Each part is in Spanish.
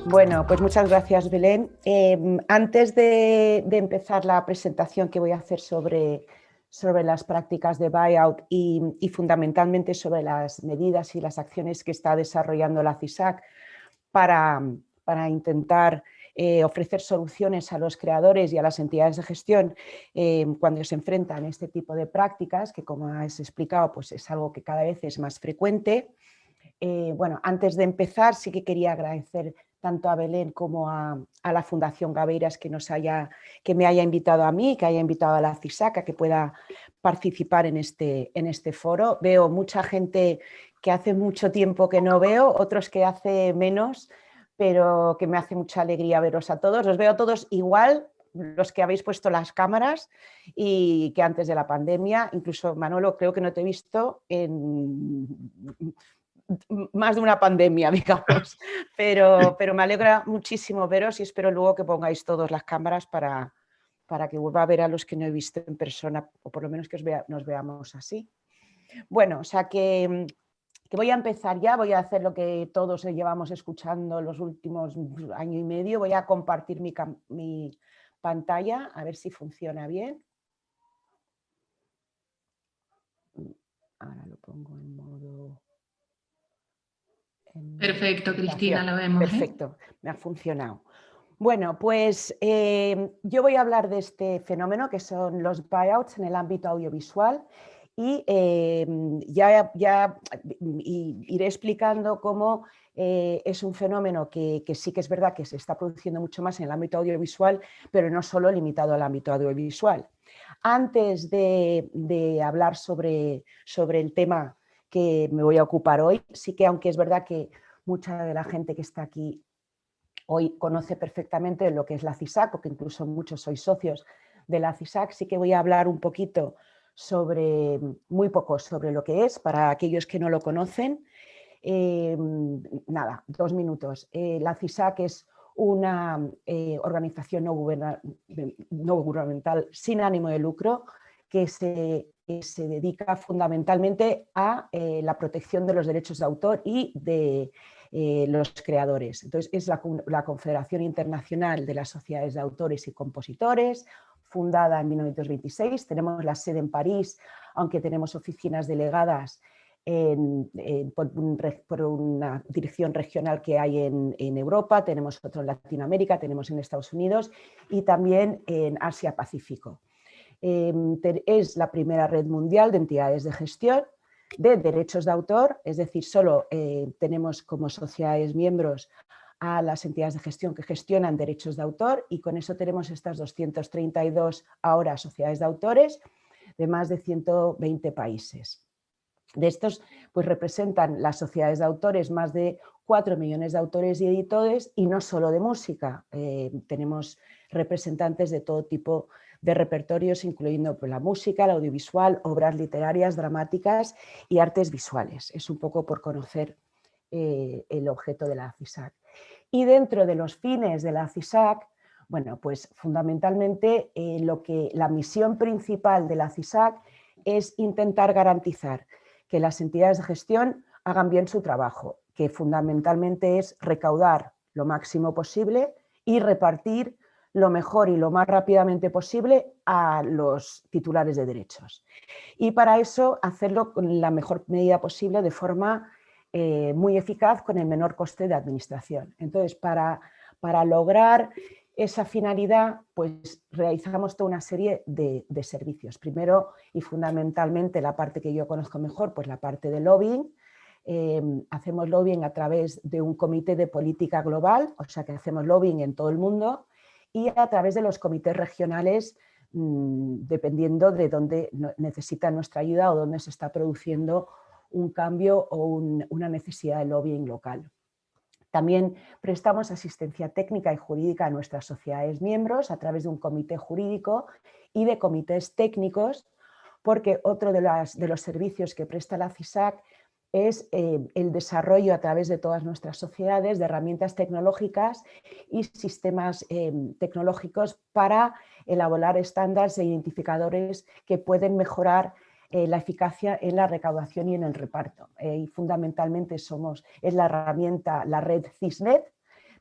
Bueno, pues muchas gracias, Belén. Antes de empezar la presentación que voy a hacer sobre las prácticas de buyout y fundamentalmente sobre las medidas y las acciones que está desarrollando la CISAC para intentar ofrecer soluciones a los creadores y a las entidades de gestión cuando se enfrentan a este tipo de prácticas, que como has explicado, pues es algo que cada vez es más frecuente. Bueno, antes de empezar sí que quería agradecer tanto a Belén como a la Fundación Gabeiras que me haya invitado a mí, que haya invitado a la CISAC a que pueda participar en este foro. Veo mucha gente que hace mucho tiempo que no veo, otros que hace menos, pero que me hace mucha alegría veros a todos. Los veo a todos igual, los que habéis puesto las cámaras, y que antes de la pandemia. Incluso, Manolo, creo que no te he visto en más de una pandemia, digamos, pero me alegra muchísimo veros y espero luego que pongáis todas las cámaras para que vuelva a ver a los que no he visto en persona, o por lo menos que nos veamos así. Bueno, o sea que voy a empezar ya, voy a hacer lo que todos llevamos escuchando los últimos año y medio, voy a compartir mi pantalla, a ver si funciona bien. Ahora lo pongo en modo... Perfecto, Cristina, lo vemos. Perfecto, me ha funcionado. Bueno, pues yo voy a hablar de este fenómeno que son los buyouts en el ámbito audiovisual y ya iré explicando cómo es un fenómeno que sí que es verdad que se está produciendo mucho más en el ámbito audiovisual, pero no solo limitado al ámbito audiovisual. Antes de hablar sobre el tema que me voy a ocupar hoy, sí que aunque es verdad que mucha de la gente que está aquí hoy conoce perfectamente lo que es la CISAC, o que incluso muchos sois socios de la CISAC, sí que voy a hablar un poquito muy poco sobre lo que es, para aquellos que no lo conocen. Nada, 2 minutos. La CISAC es una organización no gubernamental sin ánimo de lucro que se dedica fundamentalmente a la protección de los derechos de autor y de los creadores. Entonces, es la Confederación Internacional de las Sociedades de Autores y Compositores, fundada en 1926. Tenemos la sede en París, aunque tenemos oficinas delegadas por una dirección regional que hay en Europa, tenemos otro en Latinoamérica, tenemos en Estados Unidos y también en Asia-Pacífico. Es la primera red mundial de entidades de gestión de derechos de autor, es decir, solo tenemos como sociedades miembros a las entidades de gestión que gestionan derechos de autor, y con eso tenemos estas 232 ahora sociedades de autores de más de 120 países. De estos, pues representan las sociedades de autores más de 4 millones de autores y editores, y no solo de música. Tenemos representantes de todo tipo de repertorios, incluyendo pues, la música, el audiovisual, obras literarias, dramáticas y artes visuales. Es un poco por conocer el objeto de la CISAC. Y dentro de los fines de la CISAC, bueno, pues fundamentalmente la misión principal de la CISAC es intentar garantizar que las entidades de gestión hagan bien su trabajo, que fundamentalmente es recaudar lo máximo posible y repartir lo mejor y lo más rápidamente posible a los titulares de derechos. Y para eso hacerlo con la mejor medida posible, de forma muy eficaz, con el menor coste de administración. Entonces, para lograr esa finalidad, pues realizamos toda una serie de servicios. Primero y fundamentalmente la parte que yo conozco mejor, pues la parte de lobbying. Hacemos lobbying a través de un comité de política global, o sea que hacemos lobbying en todo el mundo, y a través de los comités regionales, dependiendo de dónde necesita nuestra ayuda o dónde se está produciendo un cambio o una necesidad de lobbying local. También prestamos asistencia técnica y jurídica a nuestras sociedades miembros a través de un comité jurídico y de comités técnicos, porque otro de los servicios que presta la CISAC es el desarrollo a través de todas nuestras sociedades de herramientas tecnológicas y sistemas tecnológicos para elaborar estándares e identificadores que pueden mejorar la eficacia en la recaudación y en el reparto. Y fundamentalmente es la herramienta, la red CISNET,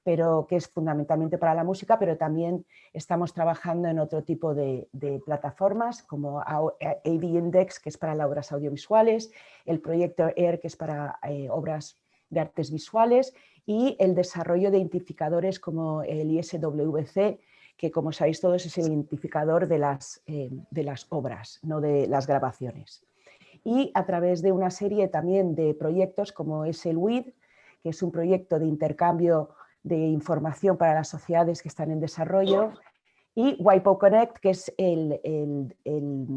pero que es fundamentalmente para la música, pero también estamos trabajando en otro tipo de plataformas como AV Index, que es para las obras audiovisuales, el proyecto AIR, que es para obras de artes visuales, y el desarrollo de identificadores como el ISWC, que como sabéis todos es el identificador de las obras, no de las grabaciones. Y a través de una serie también de proyectos como es el WID, que es un proyecto de intercambio de información para las sociedades que están en desarrollo, y WIPO Connect, que es el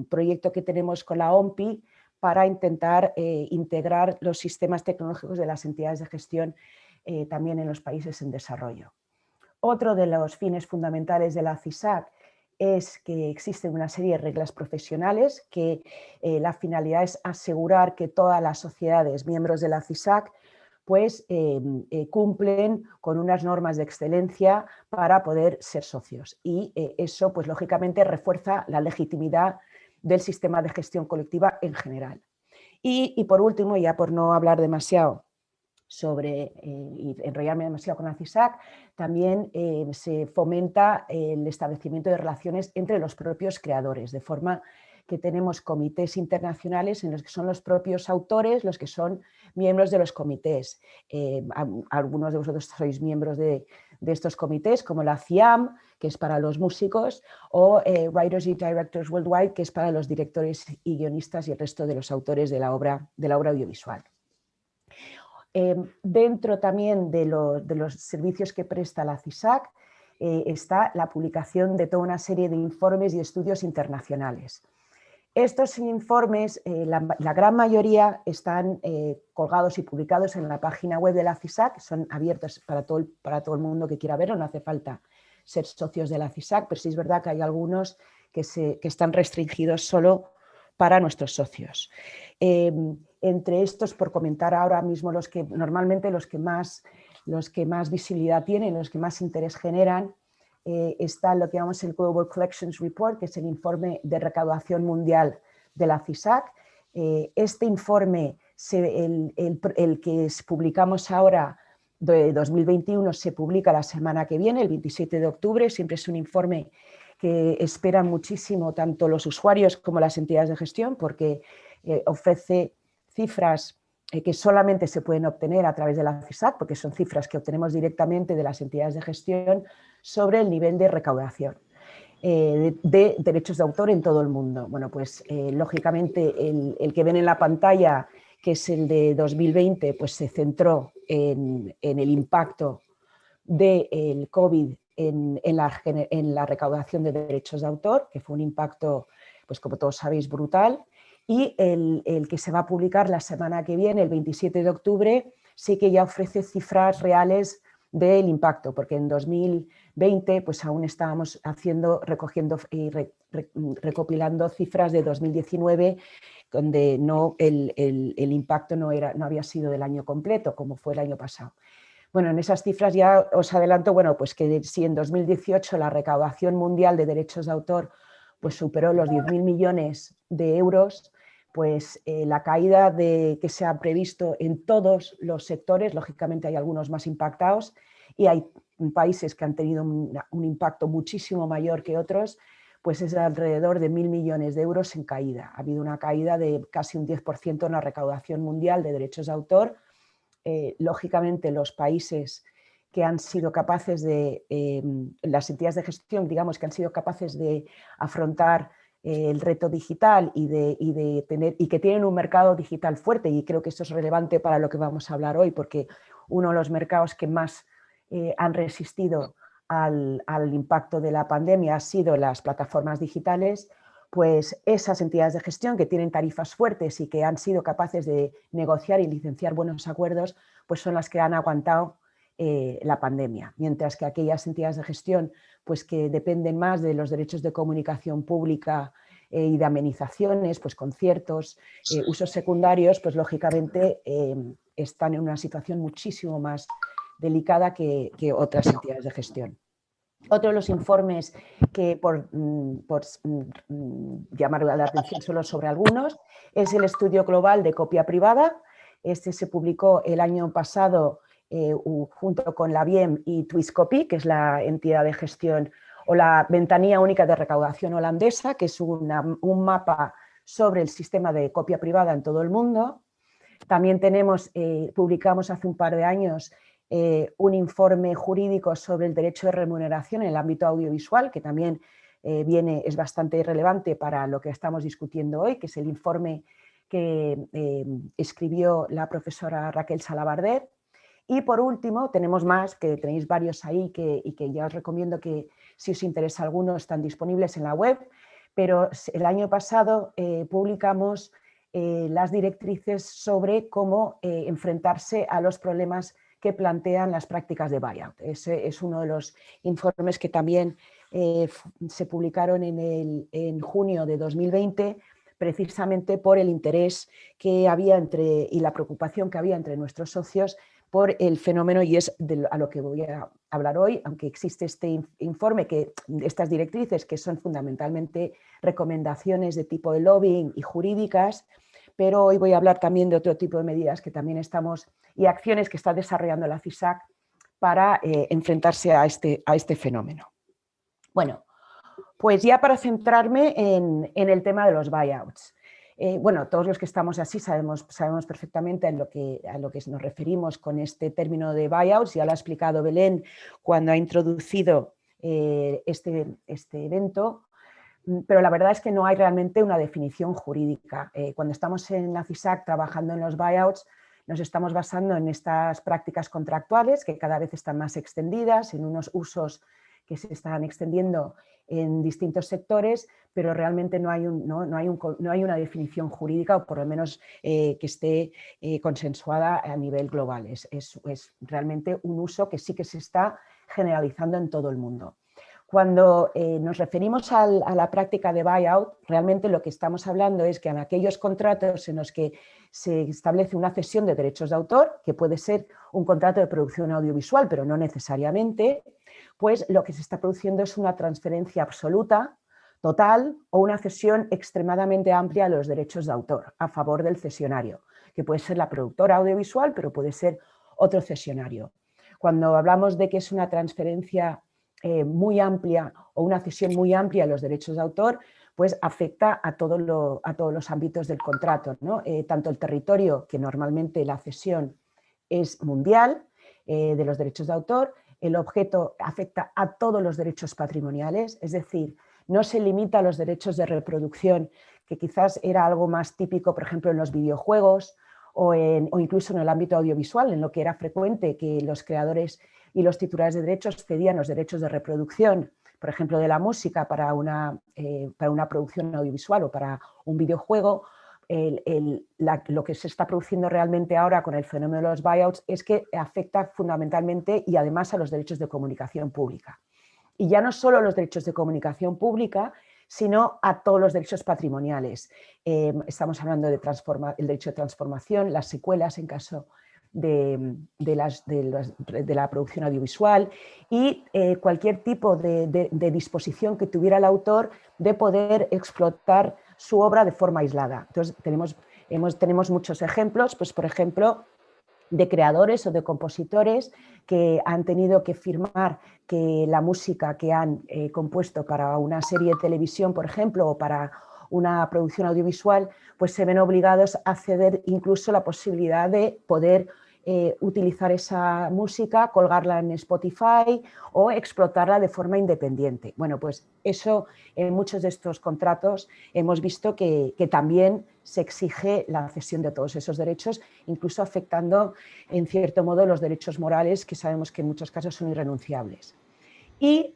proyecto que tenemos con la OMPI para intentar integrar los sistemas tecnológicos de las entidades de gestión también en los países en desarrollo. Otro de los fines fundamentales de la CISAC es que existen una serie de reglas profesionales que la finalidad es asegurar que todas las sociedades miembros de la CISAC pues cumplen con unas normas de excelencia para poder ser socios, y eso pues lógicamente refuerza la legitimidad del sistema de gestión colectiva en general. Y por último, ya por no hablar demasiado sobre y enrollarme demasiado con la CISAC, también se fomenta el establecimiento de relaciones entre los propios creadores, de forma que tenemos comités internacionales en los que son los propios autores los que son miembros de los comités. Algunos de vosotros sois miembros de estos comités, como la CIAM, que es para los músicos, o Writers and Directors Worldwide, que es para los directores y guionistas y el resto de los autores de la obra audiovisual. Dentro también de los servicios que presta la CISAC está la publicación de toda una serie de informes y estudios internacionales. Estos informes, la gran mayoría están colgados y publicados en la página web de la CISAC, son abiertos para todo el mundo que quiera verlo, no hace falta ser socios de la CISAC, pero sí es verdad que hay algunos que están restringidos solo para nuestros socios. Entre estos, por comentar ahora mismo normalmente los que más visibilidad tienen, los que más interés generan, está lo que llamamos el Global Collections Report, que es el informe de recaudación mundial de la CISAC. Este informe, el que publicamos ahora de 2021, se publica la semana que viene, el 27 de octubre, siempre es un informe que esperan muchísimo tanto los usuarios como las entidades de gestión, porque ofrece cifras que solamente se pueden obtener a través de la CISAC, porque son cifras que obtenemos directamente de las entidades de gestión sobre el nivel de recaudación de derechos de autor en todo el mundo. Bueno, pues lógicamente el que ven en la pantalla, que es el de 2020, pues se centró en el impacto del COVID en la recaudación de derechos de autor, que fue un impacto, pues como todos sabéis, brutal. Y el que se va a publicar la semana que viene, el 27 de octubre, sí que ya ofrece cifras reales del impacto, porque en 2020 pues aún estábamos recogiendo y recopilando cifras de 2019, donde el impacto no había sido del año completo, como fue el año pasado. Bueno, en esas cifras ya os adelanto, bueno, pues que si en 2018 la recaudación mundial de derechos de autor pues superó los 10.000 millones de euros, pues la caída que se ha previsto en todos los sectores, lógicamente hay algunos más impactados y hay países que han tenido un impacto muchísimo mayor que otros, pues es de alrededor de 1.000 millones de euros en caída. Ha habido una caída de casi un 10% en la recaudación mundial de derechos de autor. Lógicamente los países que han sido capaces las entidades de gestión, digamos, que han sido capaces de afrontar el reto digital y que tienen un mercado digital fuerte, y creo que esto es relevante para lo que vamos a hablar hoy, porque uno de los mercados que más han resistido al impacto de la pandemia ha sido las plataformas digitales. Pues esas entidades de gestión que tienen tarifas fuertes y que han sido capaces de negociar y licenciar buenos acuerdos, pues son las que han aguantado la pandemia, mientras que aquellas entidades de gestión pues que dependen más de los derechos de comunicación pública y de amenizaciones, pues conciertos, usos secundarios, pues lógicamente están en una situación muchísimo más delicada que otras entidades de gestión. Otro de los informes que, por llamar la atención solo sobre algunos, es el estudio global de copia privada. Este se publicó el año pasado junto con la BIEM y Twiscopy, que es la entidad de gestión o la ventanilla única de recaudación holandesa, que es un mapa sobre el sistema de copia privada en todo el mundo. También publicamos hace un par de años un informe jurídico sobre el derecho de remuneración en el ámbito audiovisual, que también es bastante relevante para lo que estamos discutiendo hoy, que es el informe que escribió la profesora Raquel Salabarder. Y por último, tenemos más, que tenéis varios ahí y que ya os recomiendo que si os interesa alguno están disponibles en la web, pero el año pasado publicamos las directrices sobre cómo enfrentarse a los problemas que plantean las prácticas de buyout. Ese es uno de los informes que también se publicaron en junio de 2020, precisamente por el interés que había y la preocupación que había entre nuestros socios por el fenómeno, y es a lo que voy a hablar hoy, aunque existe este informe, estas directrices que son fundamentalmente recomendaciones de tipo de lobbying y jurídicas, pero hoy voy a hablar también de otro tipo de medidas que también y acciones que está desarrollando la CISAC para enfrentarse a este fenómeno. Bueno, pues ya para centrarme en el tema de los buyouts. Bueno, todos los que estamos así sabemos perfectamente a lo que nos referimos con este término de buyouts. Ya lo ha explicado Belén cuando ha introducido este evento, pero la verdad es que no hay realmente una definición jurídica. Cuando estamos en la CISAC trabajando en los buyouts, nos estamos basando en estas prácticas contractuales que cada vez están más extendidas, en unos usos que se están extendiendo en distintos sectores, pero realmente no hay una definición jurídica, o por lo menos que esté consensuada a nivel global. Es realmente un uso que sí que se está generalizando en todo el mundo. Cuando nos referimos a la práctica de buyout, realmente lo que estamos hablando es que en aquellos contratos en los que se establece una cesión de derechos de autor, que puede ser un contrato de producción audiovisual, pero no necesariamente, pues lo que se está produciendo es una transferencia absoluta, total, o una cesión extremadamente amplia de los derechos de autor a favor del cesionario, que puede ser la productora audiovisual, pero puede ser otro cesionario. Cuando hablamos de que es una transferencia muy amplia o una cesión muy amplia de los derechos de autor, pues afecta a todos los ámbitos del contrato, ¿no? Tanto el territorio, que normalmente la cesión es mundial, de los derechos de autor, el objeto afecta a todos los derechos patrimoniales, es decir, no se limita a los derechos de reproducción, que quizás era algo más típico, por ejemplo, en los videojuegos o incluso en el ámbito audiovisual, en lo que era frecuente que los creadores y los titulares de derechos cedían los derechos de reproducción, por ejemplo, de la música para una producción audiovisual o para un videojuego. Lo que se está produciendo realmente ahora con el fenómeno de los buyouts es que afecta fundamentalmente y además a los derechos de comunicación pública. Y ya no solo los derechos de comunicación pública, sino a todos los derechos patrimoniales. Estamos hablando del derecho de transformación, las secuelas en caso de la producción audiovisual y cualquier tipo de disposición que tuviera el autor de poder explotar su obra de forma aislada. Entonces tenemos muchos ejemplos, pues por ejemplo, de creadores o de compositores que han tenido que firmar que la música que han compuesto para una serie de televisión, por ejemplo, o para una producción audiovisual, pues se ven obligados a ceder incluso la posibilidad de poder utilizar esa música, colgarla en Spotify o explotarla de forma independiente. Bueno, pues eso en muchos de estos contratos hemos visto que también se exige la cesión de todos esos derechos, incluso afectando en cierto modo los derechos morales, que sabemos que en muchos casos son irrenunciables. Y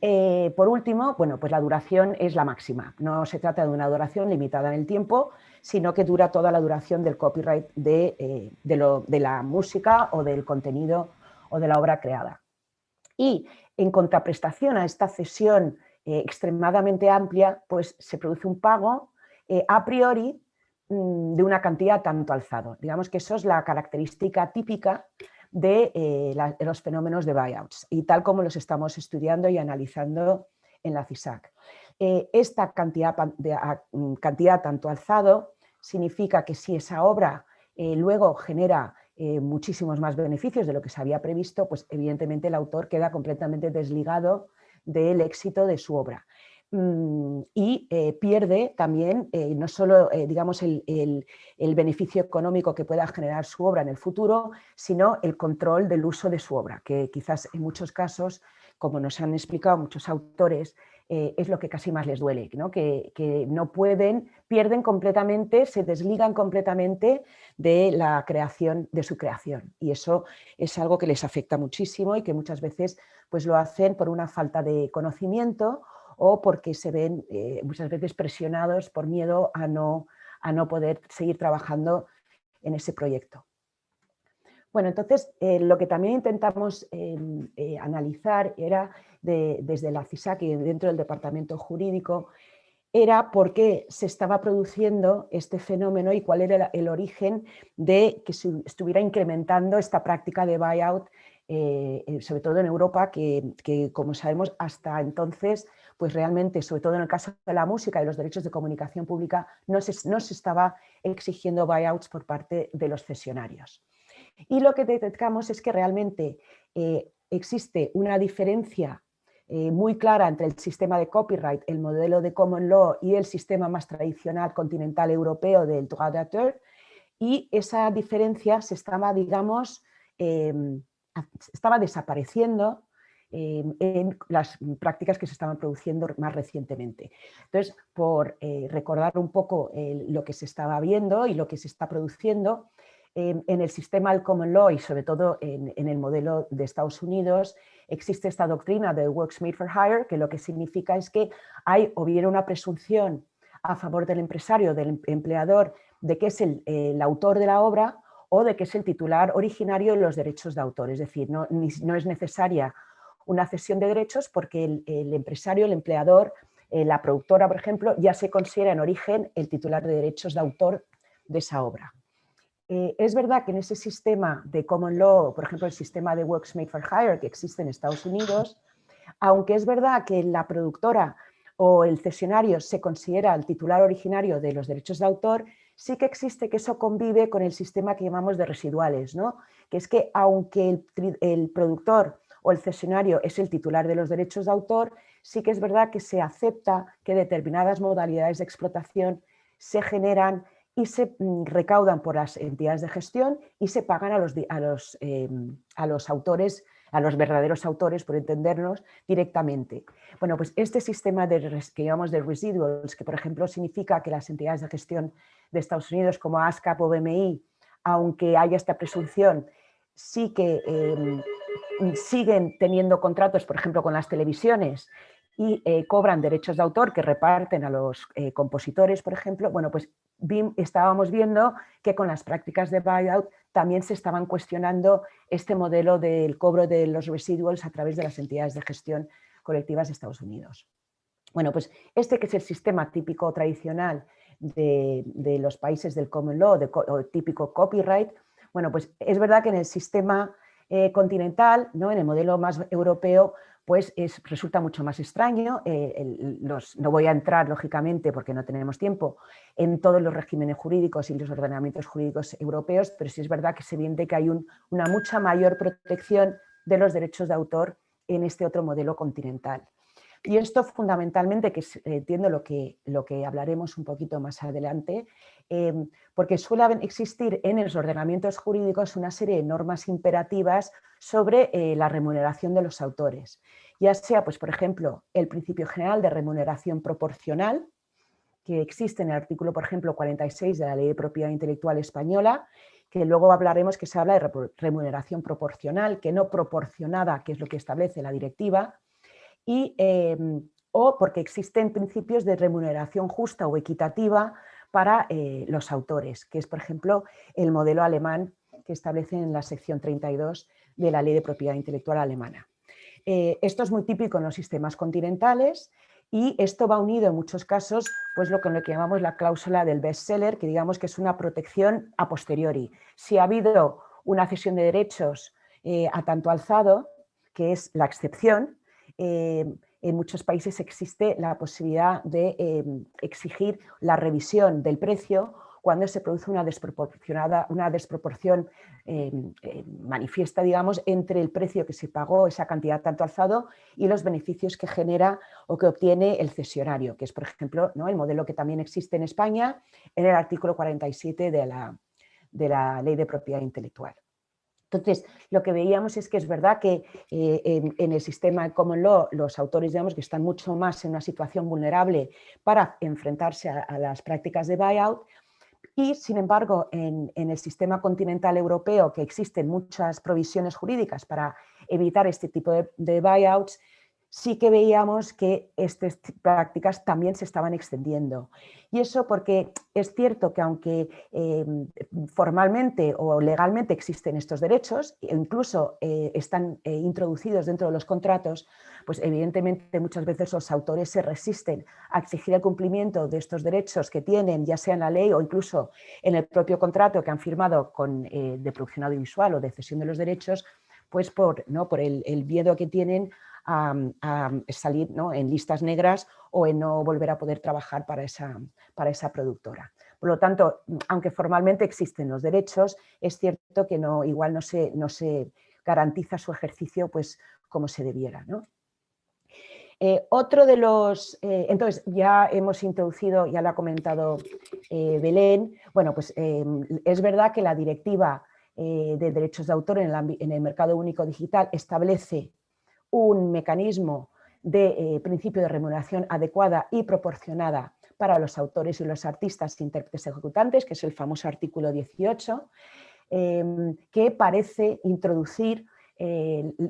por último, bueno, pues la duración es la máxima. No se trata de una duración limitada en el tiempo, sino que dura toda la duración del copyright de la música o del contenido o de la obra creada. Y en contraprestación a esta cesión extremadamente amplia, pues se produce un pago a priori de una cantidad tanto alzado. Digamos que eso es la característica típica de los fenómenos de buyouts y tal como los estamos estudiando y analizando en la CISAC. Esta cantidad tanto alzado significa que si esa obra luego genera muchísimos más beneficios de lo que se había previsto, pues evidentemente el autor queda completamente desligado del éxito de su obra. Y pierde también no solo digamos el beneficio económico que pueda generar su obra en el futuro, sino el control del uso de su obra, que quizás en muchos casos, como nos han explicado muchos autores, es lo que casi más les duele, ¿no? Que no pueden, pierden completamente, se desligan completamente de la creación, de su creación, y eso es algo que les afecta muchísimo y que muchas veces pues lo hacen por una falta de conocimiento o porque se ven muchas veces presionados por miedo a no poder seguir trabajando en ese proyecto. Bueno, entonces lo que también intentamos analizar era desde la CISAC y dentro del departamento jurídico, era por qué se estaba produciendo este fenómeno y cuál era el origen de que se estuviera incrementando esta práctica de buyout, sobre todo en Europa, que como sabemos hasta entonces, pues realmente, sobre todo en el caso de la música y los derechos de comunicación pública, no se estaba exigiendo buyouts por parte de los cesionarios. Y lo que detectamos es que realmente existe una diferencia muy clara entre el sistema de copyright, el modelo de common law y el sistema más tradicional continental europeo del droit d'auteur, y esa diferencia se estaba, digamos, estaba desapareciendo en las prácticas que se estaban produciendo más recientemente. Entonces, por recordar un poco lo que se estaba viendo y lo que se está produciendo, en el sistema del common law y sobre todo en el modelo de Estados Unidos existe esta doctrina de works made for hire, que lo que significa es que hay o bien una presunción a favor del empresario, del empleador, de que es el autor de la obra o de que es el titular originario de los derechos de autor. Es decir, no es necesaria una cesión de derechos porque el empresario, el empleador, la productora, por ejemplo, ya se considera en origen el titular de derechos de autor de esa obra. Es verdad que en ese sistema de common law, por ejemplo el sistema de works made for hire que existe en Estados Unidos, aunque es verdad que la productora o el cesionario se considera el titular originario de los derechos de autor, sí que existe que eso convive con el sistema que llamamos de residuales, ¿no? Que es que aunque el productor o el cesionario es el titular de los derechos de autor, sí que es verdad que se acepta que determinadas modalidades de explotación se generan y se recaudan por las entidades de gestión y se pagan a los autores, a los verdaderos autores, por entendernos, directamente. Bueno, pues este sistema que llamamos de residuals, que por ejemplo significa que las entidades de gestión de Estados Unidos como ASCAP o BMI, aunque haya esta presunción, sí que siguen teniendo contratos, por ejemplo, con las televisiones y cobran derechos de autor que reparten a los compositores, por ejemplo. Bueno, pues estábamos viendo que con las prácticas de buyout también se estaban cuestionando este modelo del cobro de los residuals a través de las entidades de gestión colectivas de Estados Unidos. Bueno, pues este que es el sistema típico tradicional de los países del common law, o típico copyright, bueno, pues es verdad que en el sistema continental, ¿no? En el modelo más europeo, pues resulta mucho más extraño. No voy a entrar, lógicamente, porque no tenemos tiempo, en todos los regímenes jurídicos y los ordenamientos jurídicos europeos, pero sí es verdad que se evidente que hay una mucha mayor protección de los derechos de autor en este otro modelo continental. Y esto fundamentalmente, que entiendo lo que hablaremos un poquito más adelante, porque suele existir en los ordenamientos jurídicos una serie de normas imperativas sobre la remuneración de los autores, ya sea, pues, por ejemplo, el principio general de remuneración proporcional, que existe en el artículo, por ejemplo, 46 de la Ley de Propiedad Intelectual Española, que luego hablaremos que se habla de remuneración proporcional, que no proporcionada, que es lo que establece la directiva, o porque existen principios de remuneración justa o equitativa para los autores, que es, por ejemplo, el modelo alemán que establece en la sección 32 de la Ley de Propiedad Intelectual alemana. Esto es muy típico en los sistemas continentales y esto va unido en muchos casos, pues lo que llamamos la cláusula del bestseller, que digamos que es una protección a posteriori. Si ha habido una cesión de derechos a tanto alzado, que es la excepción, en muchos países existe la posibilidad de exigir la revisión del precio cuando se produce una desproporción manifiesta, digamos, entre el precio que se pagó, esa cantidad tanto alzado, y los beneficios que genera o que obtiene el cesionario, que es, por ejemplo, ¿no?, el modelo que también existe en España en el artículo 47 de la Ley de Propiedad Intelectual. Entonces, lo que veíamos es que es verdad que en el sistema de Common Law los autores, digamos, que están mucho más en una situación vulnerable para enfrentarse a las prácticas de buyout, y sin embargo en el sistema continental europeo, que existen muchas provisiones jurídicas para evitar este tipo de buyouts, sí que veíamos que estas prácticas también se estaban extendiendo. Y eso porque es cierto que aunque formalmente o legalmente existen estos derechos, e incluso están introducidos dentro de los contratos, pues evidentemente muchas veces los autores se resisten a exigir el cumplimiento de estos derechos que tienen, ya sea en la ley o incluso en el propio contrato que han firmado de producción audiovisual o de cesión de los derechos, pues por el miedo que tienen a salir, ¿no?, en listas negras o en no volver a poder trabajar para esa productora. Por lo tanto, aunque formalmente existen los derechos, es cierto que igual no se garantiza su ejercicio pues como se debiera, ¿no? Otro de los, entonces ya hemos introducido, ya lo ha comentado Belén, bueno, pues es verdad que la directiva de derechos de autor en el mercado único digital establece un mecanismo de principio de remuneración adecuada y proporcionada para los autores y los artistas, intérpretes ejecutantes, que es el famoso artículo 18, que parece introducir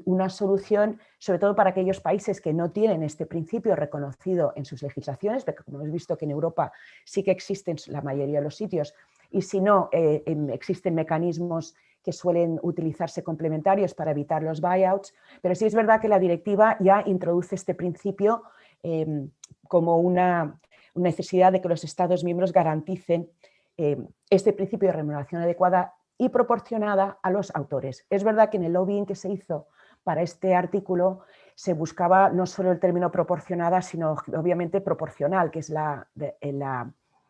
una solución, sobre todo para aquellos países que no tienen este principio reconocido en sus legislaciones, porque como hemos visto que en Europa sí que existen en la mayoría de los sitios, y si no, existen mecanismos que suelen utilizarse complementarios para evitar los buyouts, pero sí es verdad que la directiva ya introduce este principio como una necesidad de que los Estados miembros garanticen este principio de remuneración adecuada y proporcionada a los autores. Es verdad que en el lobbying que se hizo para este artículo se buscaba no solo el término proporcionada, sino obviamente proporcional, que es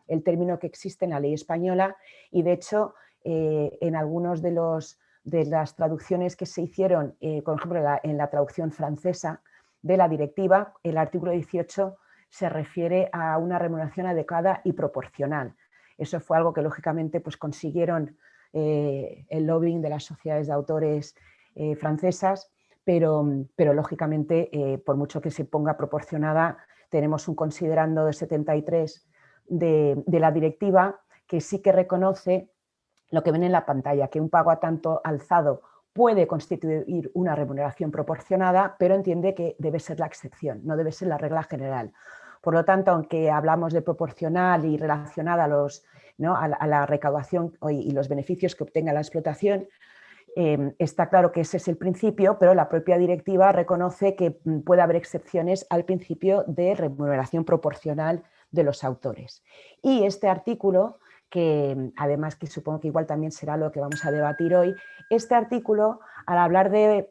el término que existe en la ley española, y de hecho en algunos de las traducciones que se hicieron, por ejemplo en la traducción francesa de la directiva, el artículo 18 se refiere a una remuneración adecuada y proporcional. Eso fue algo que lógicamente pues, consiguieron el lobbying de las sociedades de autores francesas, pero lógicamente por mucho que se ponga proporcionada, tenemos un considerando de 73 de la directiva que sí que reconoce lo que ven en la pantalla, que un pago a tanto alzado puede constituir una remuneración proporcionada, pero entiende que debe ser la excepción, no debe ser la regla general. Por lo tanto, aunque hablamos de proporcional y relacionada a la recaudación y los beneficios que obtenga la explotación, está claro que ese es el principio, pero la propia directiva reconoce que puede haber excepciones al principio de remuneración proporcional de los autores. Y este artículo, que además que supongo que igual también será lo que vamos a debatir hoy, este artículo, al hablar de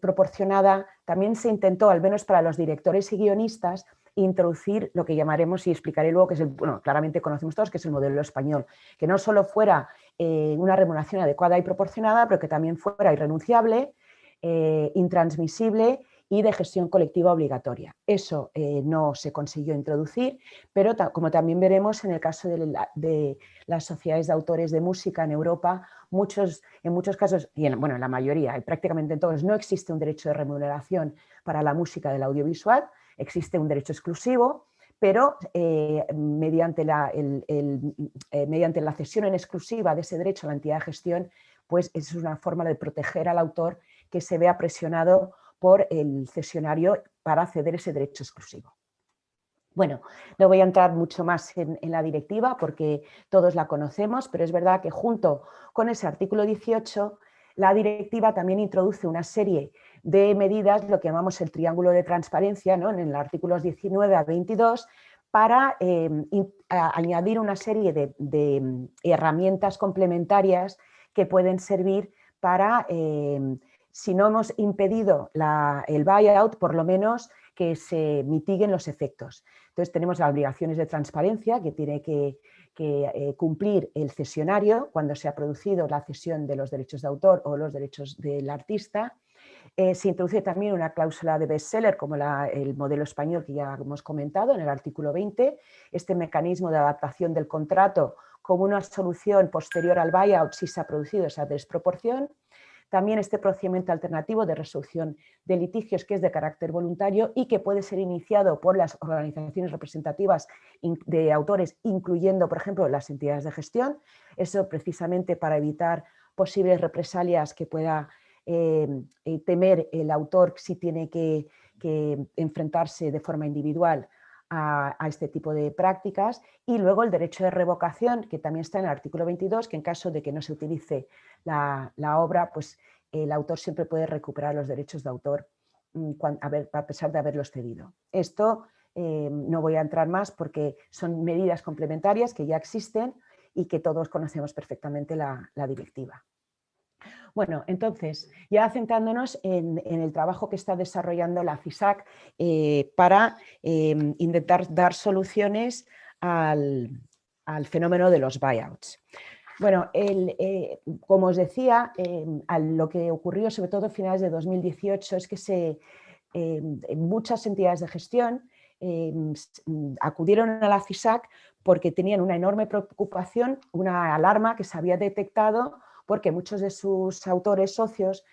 proporcionada, también se intentó, al menos para los directores y guionistas, introducir lo que llamaremos, y explicaré luego, que es claramente conocemos todos, que es el modelo español, que no solo fuera una remuneración adecuada y proporcionada, pero que también fuera irrenunciable, intransmisible y de gestión colectiva obligatoria. Eso no se consiguió introducir, pero como también veremos en el caso de las sociedades de autores de música en Europa, en muchos casos, y en la mayoría, y prácticamente en todos, no existe un derecho de remuneración para la música del audiovisual, existe un derecho exclusivo, pero mediante la cesión en exclusiva de ese derecho a la entidad de gestión, pues es una forma de proteger al autor que se vea presionado por el cesionario para ceder ese derecho exclusivo. Bueno, no voy a entrar mucho más en la directiva porque todos la conocemos, pero es verdad que junto con ese artículo 18, la directiva también introduce una serie de medidas, lo que llamamos el triángulo de transparencia, ¿no?, en los artículos 19 a 22, para añadir una serie de herramientas complementarias que pueden servir para si no hemos impedido el buyout, por lo menos que se mitiguen los efectos. Entonces tenemos las obligaciones de transparencia que tiene que cumplir el cesionario cuando se ha producido la cesión de los derechos de autor o los derechos del artista. Se introduce también una cláusula de bestseller como el modelo español que ya hemos comentado en el artículo 20, este mecanismo de adaptación del contrato como una solución posterior al buyout si se ha producido esa desproporción. También este procedimiento alternativo de resolución de litigios que es de carácter voluntario y que puede ser iniciado por las organizaciones representativas de autores, incluyendo, por ejemplo, las entidades de gestión. Eso precisamente para evitar posibles represalias que pueda temer el autor si tiene que enfrentarse de forma individual a este tipo de prácticas. Y luego el derecho de revocación, que también está en el artículo 22, que en caso de que no se utilice la obra, pues el autor siempre puede recuperar los derechos de autor a pesar de haberlos cedido. Esto no voy a entrar más porque son medidas complementarias que ya existen y que todos conocemos perfectamente la directiva. Bueno, entonces, ya centrándonos en el trabajo que está desarrollando la CISAC para intentar dar soluciones al fenómeno de los buyouts. Bueno, como os decía, lo que ocurrió sobre todo a finales de 2018 es que muchas entidades de gestión acudieron a la CISAC porque tenían una enorme preocupación, una alarma que se había detectado porque muchos de sus autores socios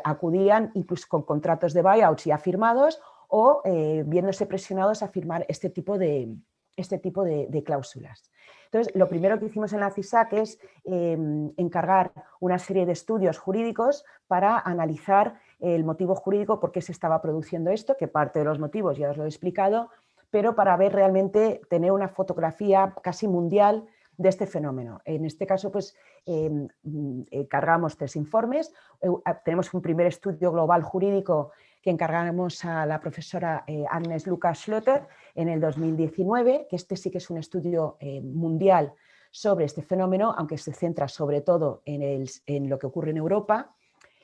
acudían incluso con contratos de buyouts ya firmados o viéndose presionados a firmar este tipo de cláusulas. Entonces, lo primero que hicimos en la CISAC es encargar una serie de estudios jurídicos para analizar el motivo jurídico por qué se estaba produciendo esto, que parte de los motivos ya os lo he explicado, pero para ver realmente, tener una fotografía casi mundial de este fenómeno. En este caso, pues, cargamos 3 informes. Tenemos un primer estudio global jurídico que encargamos a la profesora Agnes Lucas-Schlöter en el 2019, que este sí que es un estudio mundial sobre este fenómeno, aunque se centra sobre todo en lo que ocurre en Europa.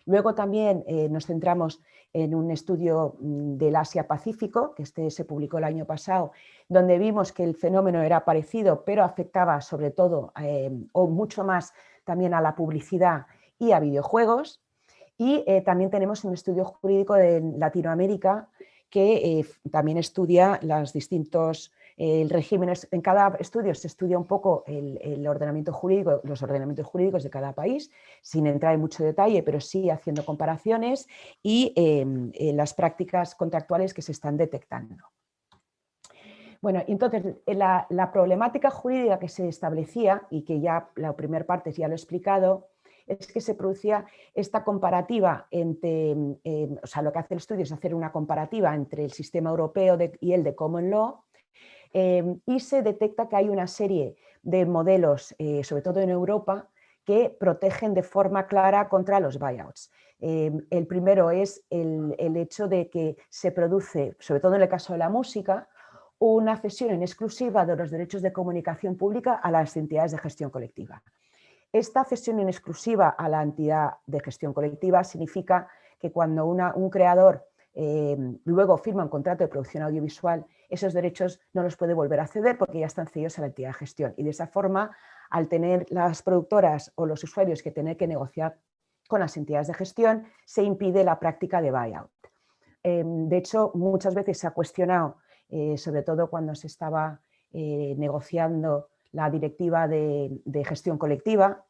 Luego también nos centramos en un estudio del Asia-Pacífico, que se publicó el año pasado, donde vimos que el fenómeno era parecido, pero afectaba sobre todo o mucho más también a la publicidad y a videojuegos. Y también tenemos un estudio jurídico de Latinoamérica que también estudia los distintos regímenes. En cada estudio se estudia un poco el ordenamiento jurídico, los ordenamientos jurídicos de cada país, sin entrar en mucho detalle, pero sí haciendo comparaciones y las prácticas contractuales que se están detectando. Bueno, entonces la problemática jurídica que se establecía, y que ya la primera parte ya lo he explicado, es que se producía esta comparativa entre, o sea, lo que hace el estudio es hacer una comparativa entre el sistema europeo y el de Common Law, y se detecta que hay una serie de modelos, sobre todo en Europa, que protegen de forma clara contra los buyouts. El primero es el hecho de que se produce, sobre todo en el caso de la música, una cesión en exclusiva de los derechos de comunicación pública a las entidades de gestión colectiva. Esta cesión en exclusiva a la entidad de gestión colectiva significa que cuando un creador luego firma un contrato de producción audiovisual, esos derechos no los puede volver a ceder porque ya están cedidos a la entidad de gestión. Y de esa forma, al tener las productoras o los usuarios que tener que negociar con las entidades de gestión, se impide la práctica de buyout. De hecho, muchas veces se ha cuestionado, sobre todo cuando se estaba negociando la directiva de gestión colectiva,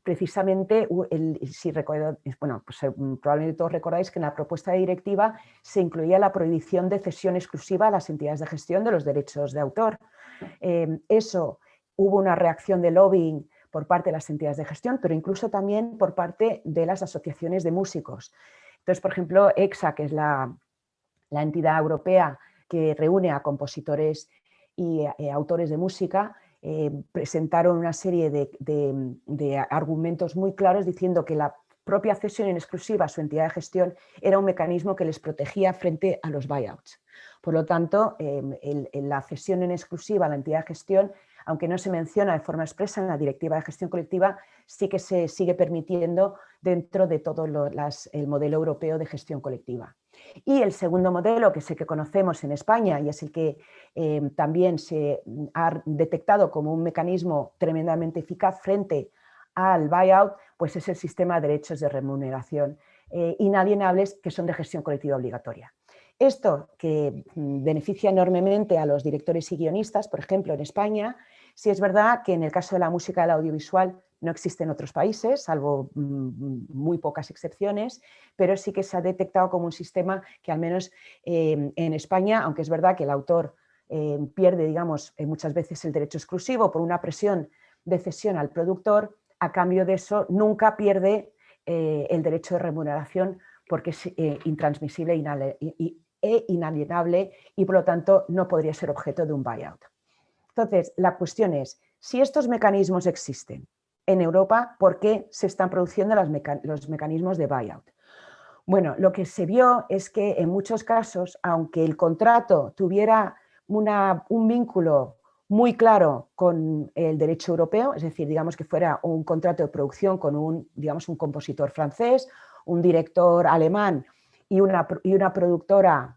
precisamente, bueno, pues, probablemente todos recordáis que en la propuesta de directiva se incluía la prohibición de cesión exclusiva a las entidades de gestión de los derechos de autor. Eso hubo una reacción de lobbying por parte de las entidades de gestión, pero incluso también por parte de las asociaciones de músicos. Entonces, por ejemplo, EXA, que es la entidad europea que reúne a compositores y autores de música, presentaron una serie de argumentos muy claros diciendo que la propia cesión en exclusiva a su entidad de gestión era un mecanismo que les protegía frente a los buyouts. Por lo tanto, la cesión en exclusiva a la entidad de gestión aunque no se menciona de forma expresa en la Directiva de Gestión Colectiva, sí que se sigue permitiendo dentro de todo el modelo europeo de gestión colectiva. Y el segundo modelo, que es el que conocemos en España y es el que también se ha detectado como un mecanismo tremendamente eficaz frente al buyout, pues es el sistema de derechos de remuneración inalienables que son de gestión colectiva obligatoria. Esto que beneficia enormemente a los directores y guionistas, por ejemplo, en España, sí es verdad que en el caso de la música y el audiovisual no existe en otros países, salvo muy pocas excepciones, pero sí que se ha detectado como un sistema que al menos en España, aunque es verdad que el autor pierde, digamos, muchas veces el derecho exclusivo por una presión de cesión al productor, a cambio de eso nunca pierde el derecho de remuneración porque es intransmisible e inalienable y por lo tanto no podría ser objeto de un buyout. Entonces, la cuestión es, si estos mecanismos existen en Europa, ¿por qué se están produciendo los mecanismos de buyout? Bueno, lo que se vio es que en muchos casos, aunque el contrato tuviera un vínculo muy claro con el derecho europeo, es decir, digamos que fuera un contrato de producción con un compositor francés, un director alemán y una productora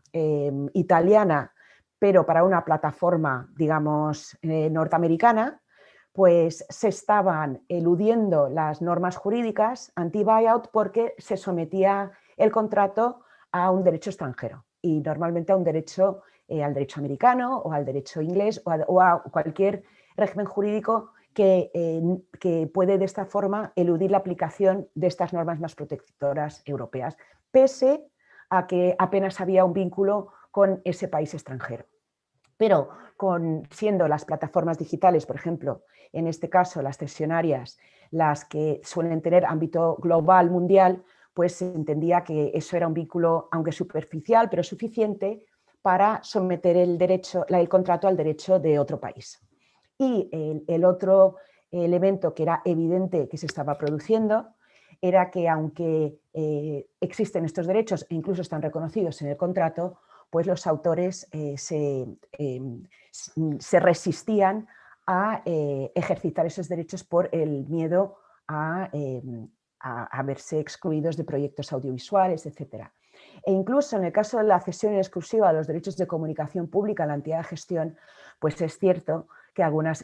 italiana, pero para una plataforma, digamos, norteamericana, pues se estaban eludiendo las normas jurídicas anti-buyout porque se sometía el contrato a un derecho extranjero y normalmente a un derecho, al derecho americano o al derecho inglés o a cualquier régimen jurídico que puede de esta forma eludir la aplicación de estas normas más protectoras europeas, pese a que apenas había un vínculo con ese país extranjero. Pero siendo las plataformas digitales, por ejemplo, en este caso las cesionarias, las que suelen tener ámbito global, mundial, pues se entendía que eso era un vínculo, aunque superficial, pero suficiente para someter el contrato al derecho de otro país. Y el otro elemento que era evidente que se estaba produciendo era que aunque existen estos derechos e incluso están reconocidos en el contrato, pues los autores se resistían a ejercitar esos derechos por el miedo a verse excluidos de proyectos audiovisuales, etc. E incluso en el caso de la cesión exclusiva de los derechos de comunicación pública a la entidad de gestión, pues es cierto que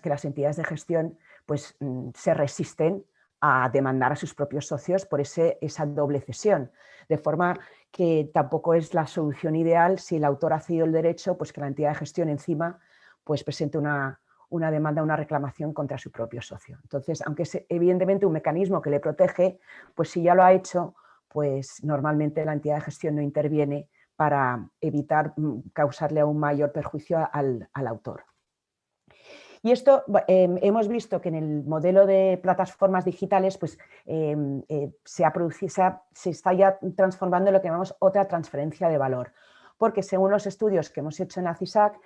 las entidades de gestión pues, se resisten a demandar a sus propios socios por esa doble cesión, de forma que tampoco es la solución ideal si el autor ha cedido el derecho, pues que la entidad de gestión encima pues presente una demanda, una reclamación contra su propio socio. Entonces, aunque es evidentemente un mecanismo que le protege, pues si ya lo ha hecho, pues normalmente la entidad de gestión no interviene para evitar causarle aún mayor perjuicio al autor. Y esto hemos visto que en el modelo de plataformas digitales pues, se está ya transformando en lo que llamamos otra transferencia de valor. Porque según los estudios que hemos hecho en la CISAC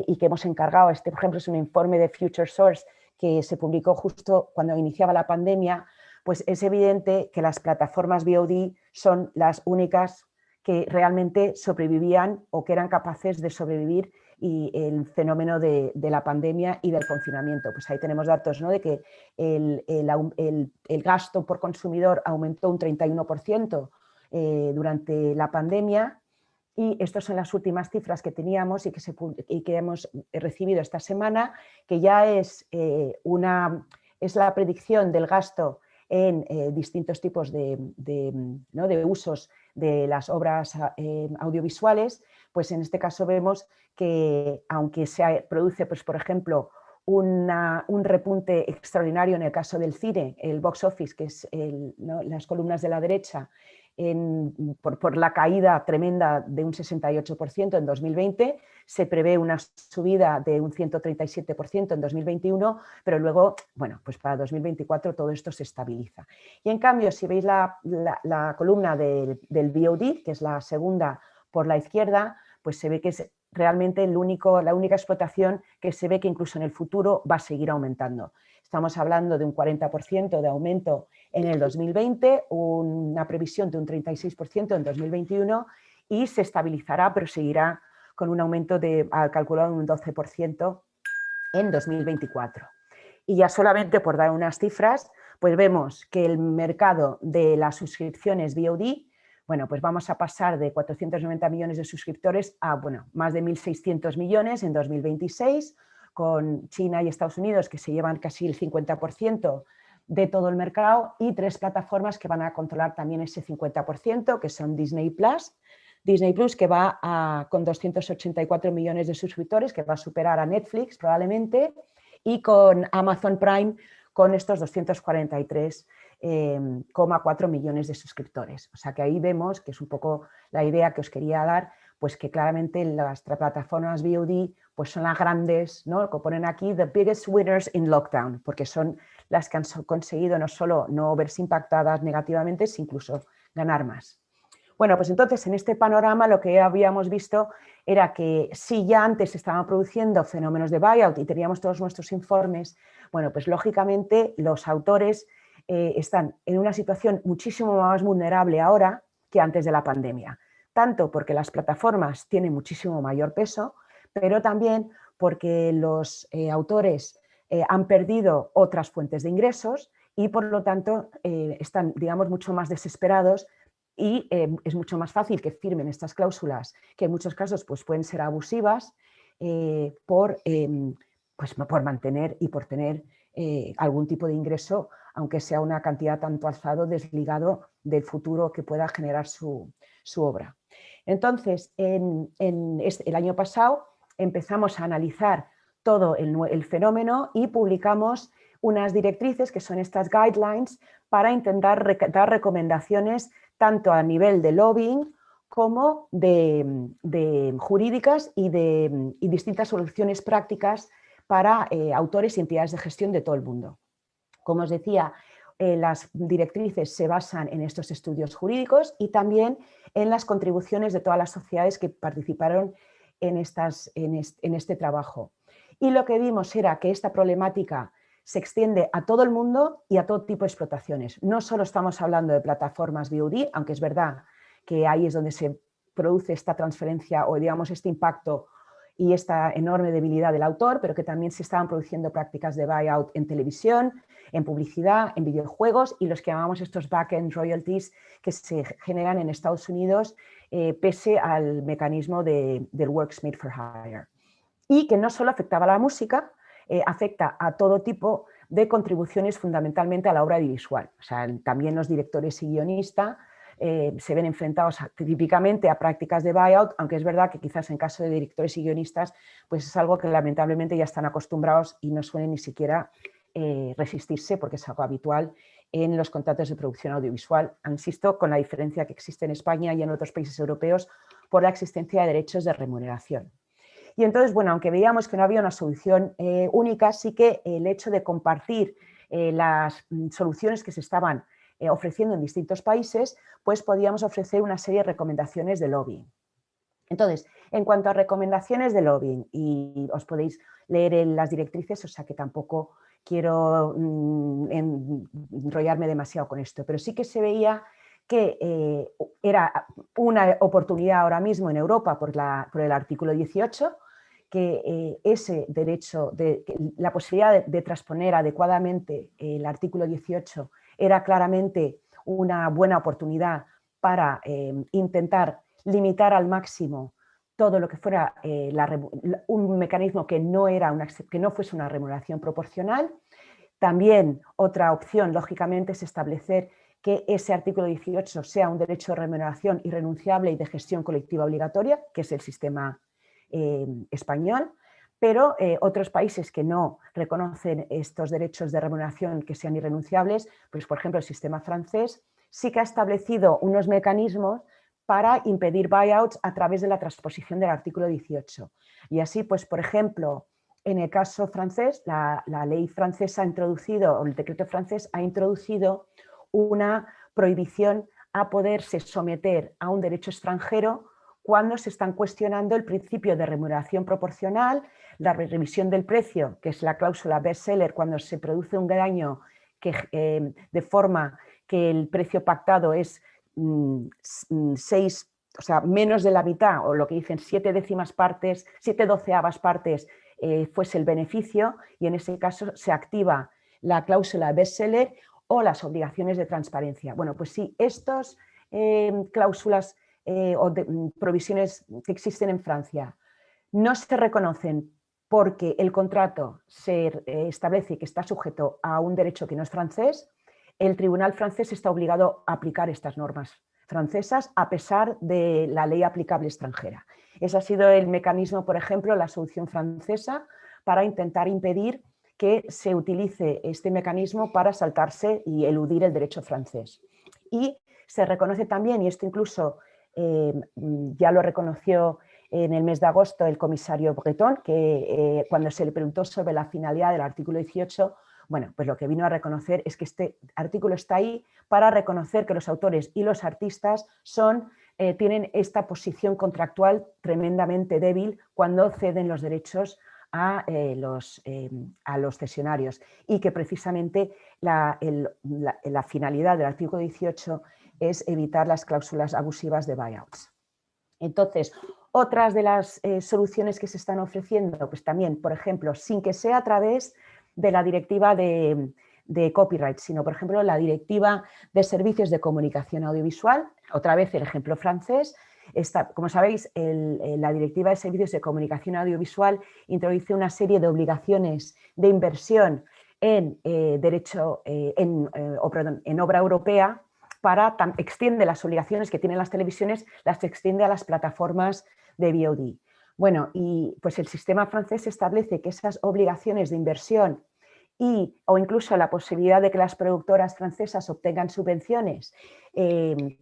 y que hemos encargado, por ejemplo es un informe de Future Source que se publicó justo cuando iniciaba la pandemia, pues es evidente que las plataformas VOD son las únicas que realmente sobrevivían o que eran capaces de sobrevivir y el fenómeno de la pandemia y del confinamiento. Pues ahí tenemos datos, ¿no?, de que el gasto por consumidor aumentó un 31% durante la pandemia, y estas son las últimas cifras que teníamos y que hemos recibido esta semana, que ya es la predicción del gasto en distintos tipos de usos de las obras audiovisuales. Pues en este caso vemos que aunque se produce, pues, por ejemplo, un repunte extraordinario en el caso del cine, el box office, que es las columnas de la derecha, por la caída tremenda de un 68% en 2020, se prevé una subida de un 137% en 2021, pero luego, bueno, pues para 2024 todo esto se estabiliza. Y en cambio, si veis la columna del VOD, que es la segunda por la izquierda, pues se ve que es realmente la única explotación que se ve que incluso en el futuro va a seguir aumentando. Estamos hablando de un 40% de aumento en el 2020, una previsión de un 36% en 2021 y se estabilizará, pero seguirá con un aumento calculado en un 12% en 2024. Y ya solamente por dar unas cifras, pues vemos que el mercado de las suscripciones VOD, bueno, pues vamos a pasar de 490 millones de suscriptores a, bueno, más de 1.600 millones en 2026, con China y Estados Unidos que se llevan casi el 50% de todo el mercado y 3 plataformas que van a controlar también ese 50%, que son Disney Plus que va con 284 millones de suscriptores, que va a superar a Netflix probablemente, y con Amazon Prime con estos 243,4 millones de suscriptores. O sea que ahí vemos, que es un poco la idea que os quería dar, pues que claramente las plataformas VOD pues son las grandes, ¿no? Lo que ponen aquí, the biggest winners in lockdown, porque son las que han conseguido no solo no verse impactadas negativamente, sino incluso ganar más. Bueno, pues entonces en este panorama lo que habíamos visto era que si ya antes se estaban produciendo fenómenos de buyout y teníamos todos nuestros informes, bueno, pues lógicamente los autores están en una situación muchísimo más vulnerable ahora que antes de la pandemia, tanto porque las plataformas tienen muchísimo mayor peso, pero también porque los autores han perdido otras fuentes de ingresos y por lo tanto están, digamos, mucho más desesperados y es mucho más fácil que firmen estas cláusulas, que en muchos casos pues, pueden ser abusivas pues, por mantener y por tener algún tipo de ingreso, aunque sea una cantidad tanto alzado, desligado del futuro que pueda generar su obra. Entonces, el año pasado empezamos a analizar todo el fenómeno y publicamos unas directrices, que son estas guidelines, para intentar dar recomendaciones tanto a nivel de lobbying como de jurídicas y distintas soluciones prácticas para autores y entidades de gestión de todo el mundo. Como os decía, las directrices se basan en estos estudios jurídicos y también en las contribuciones de todas las sociedades que participaron en este trabajo. Y lo que vimos era que esta problemática se extiende a todo el mundo y a todo tipo de explotaciones. No solo estamos hablando de plataformas VOD, aunque es verdad que ahí es donde se produce esta transferencia o digamos este impacto y esta enorme debilidad del autor, pero que también se estaban produciendo prácticas de buyout en televisión, en publicidad, en videojuegos y los que llamamos estos back-end royalties que se generan en Estados Unidos pese al mecanismo del Works Made for Hire. Y que no solo afectaba a la música, afecta a todo tipo de contribuciones fundamentalmente a la obra audiovisual. O sea, también los directores y guionistas se ven enfrentados típicamente a prácticas de buyout, aunque es verdad que quizás en caso de directores y guionistas pues es algo que lamentablemente ya están acostumbrados y no suelen ni siquiera resistirse porque es algo habitual en los contratos de producción audiovisual, insisto, con la diferencia que existe en España y en otros países europeos por la existencia de derechos de remuneración. Y entonces, bueno, aunque veíamos que no había una solución única, sí que el hecho de compartir las soluciones que se estaban ofreciendo en distintos países, pues podíamos ofrecer una serie de recomendaciones de lobbying. Entonces, en cuanto a recomendaciones de lobbying, y os podéis leer en las directrices, o sea que tampoco quiero enrollarme demasiado con esto, pero sí que se veía que era una oportunidad ahora mismo en Europa por el artículo 18, que ese derecho, la posibilidad de transponer adecuadamente el artículo 18 era claramente una buena oportunidad para intentar limitar al máximo todo lo que fuera un mecanismo que no fuese una remuneración proporcional. También otra opción, lógicamente, es establecer que ese artículo 18 sea un derecho de remuneración irrenunciable y de gestión colectiva obligatoria, que es el sistema español, pero otros países que no reconocen estos derechos de remuneración que sean irrenunciables, pues por ejemplo el sistema francés sí que ha establecido unos mecanismos para impedir buyouts a través de la transposición del artículo 18. Y así, pues por ejemplo, en el caso francés, la ley francesa ha introducido, o el decreto francés ha introducido una prohibición a poderse someter a un derecho extranjero cuando se están cuestionando el principio de remuneración proporcional, la revisión del precio, que es la cláusula bestseller, cuando se produce un daño de forma que el precio pactado es 6, o sea, menos de la mitad, o lo que dicen 7 doceavas partes fuese el beneficio, y en ese caso se activa la cláusula bestseller o las obligaciones de transparencia. Bueno, pues si estas cláusulas o provisiones que existen en Francia no se reconocen porque el contrato se establece que está sujeto a un derecho que no es francés, el tribunal francés está obligado a aplicar estas normas francesas a pesar de la ley aplicable extranjera. Ese ha sido el mecanismo, por ejemplo, la solución francesa para intentar impedir que se utilice este mecanismo para saltarse y eludir el derecho francés. Y se reconoce también, y esto incluso ya lo reconoció en el mes de agosto el comisario Breton, que cuando se le preguntó sobre la finalidad del artículo 18, bueno, pues lo que vino a reconocer es que este artículo está ahí para reconocer que los autores y los artistas tienen esta posición contractual tremendamente débil cuando ceden los derechos a los cesionarios, y que precisamente la finalidad del artículo 18 es evitar las cláusulas abusivas de buyouts. Entonces, otras de las soluciones que se están ofreciendo, pues también, por ejemplo, sin que sea a través de la directiva de copyright, sino, por ejemplo, la directiva de servicios de comunicación audiovisual, otra vez el ejemplo francés. Como sabéis, la directiva de servicios de comunicación audiovisual introduce una serie de obligaciones de inversión en obra europea, extiende las obligaciones que tienen las televisiones, las extiende a las plataformas de VOD. Bueno, y pues el sistema francés establece que esas obligaciones de inversión o incluso la posibilidad de que las productoras francesas obtengan subvenciones en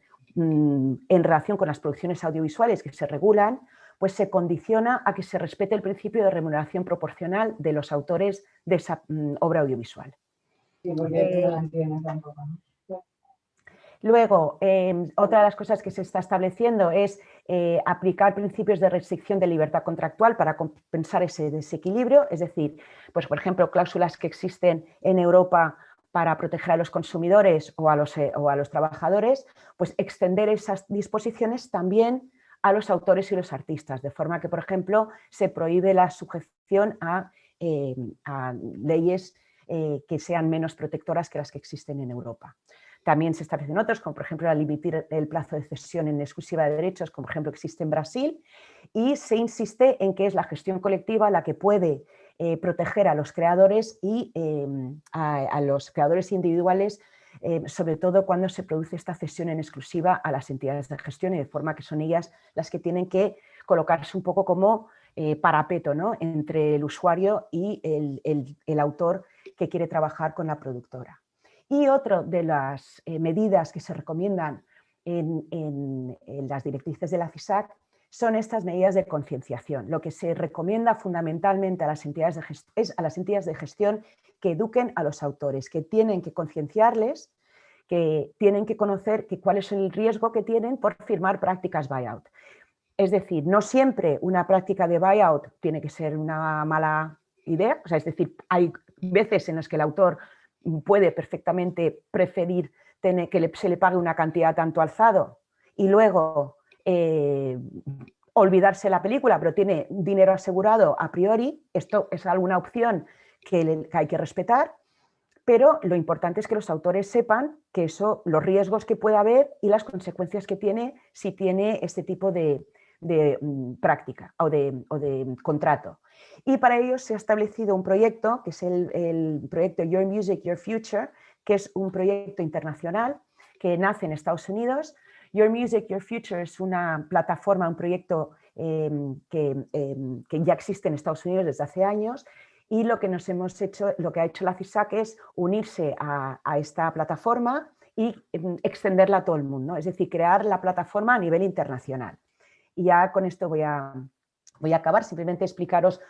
relación con las producciones audiovisuales que se regulan, pues se condiciona a que se respete el principio de remuneración proporcional de los autores de esa obra audiovisual. Sí, porque tú no la entiendes tampoco, ¿no? Luego, otra de las cosas que se está estableciendo es aplicar principios de restricción de libertad contractual para compensar ese desequilibrio, es decir, pues por ejemplo, cláusulas que existen en Europa para proteger a los consumidores o a los trabajadores, pues extender esas disposiciones también a los autores y los artistas, de forma que, por ejemplo, se prohíbe la sujeción a leyes que sean menos protectoras que las que existen en Europa. También se establecen otros, como por ejemplo limitar el plazo de cesión en exclusiva de derechos, como por ejemplo existe en Brasil, y se insiste en que es la gestión colectiva la que puede proteger a los creadores y a los creadores individuales, sobre todo cuando se produce esta cesión en exclusiva a las entidades de gestión, y de forma que son ellas las que tienen que colocarse un poco como parapeto, ¿no?, entre el usuario y el autor que quiere trabajar con la productora. Y otra de las medidas que se recomiendan en las directrices de la FISAC son estas medidas de concienciación. Lo que se recomienda fundamentalmente a las entidades de gestión que eduquen a los autores, que tienen que concienciarles, que tienen que conocer cuál es el riesgo que tienen por firmar prácticas buyout. Es decir, no siempre una práctica de buyout tiene que ser una mala idea, es decir, hay veces en las que el autor puede perfectamente preferir que se le pague una cantidad tanto alzado y luego olvidarse la película, pero tiene dinero asegurado a priori. Esto es alguna opción que hay que respetar, pero lo importante es que los autores sepan que eso, los riesgos que puede haber y las consecuencias que tiene si tiene este tipo de práctica o de contrato. Y para ello se ha establecido un proyecto, que es el proyecto Your Music, Your Future, que es un proyecto internacional que nace en Estados Unidos. Your Music, Your Future es una plataforma, un proyecto que ya existe en Estados Unidos desde hace años, y lo que ha hecho la FISAC es unirse a esta plataforma y extenderla a todo el mundo, ¿no? Es decir, crear la plataforma a nivel internacional. Y ya con esto voy a acabar, simplemente explicaros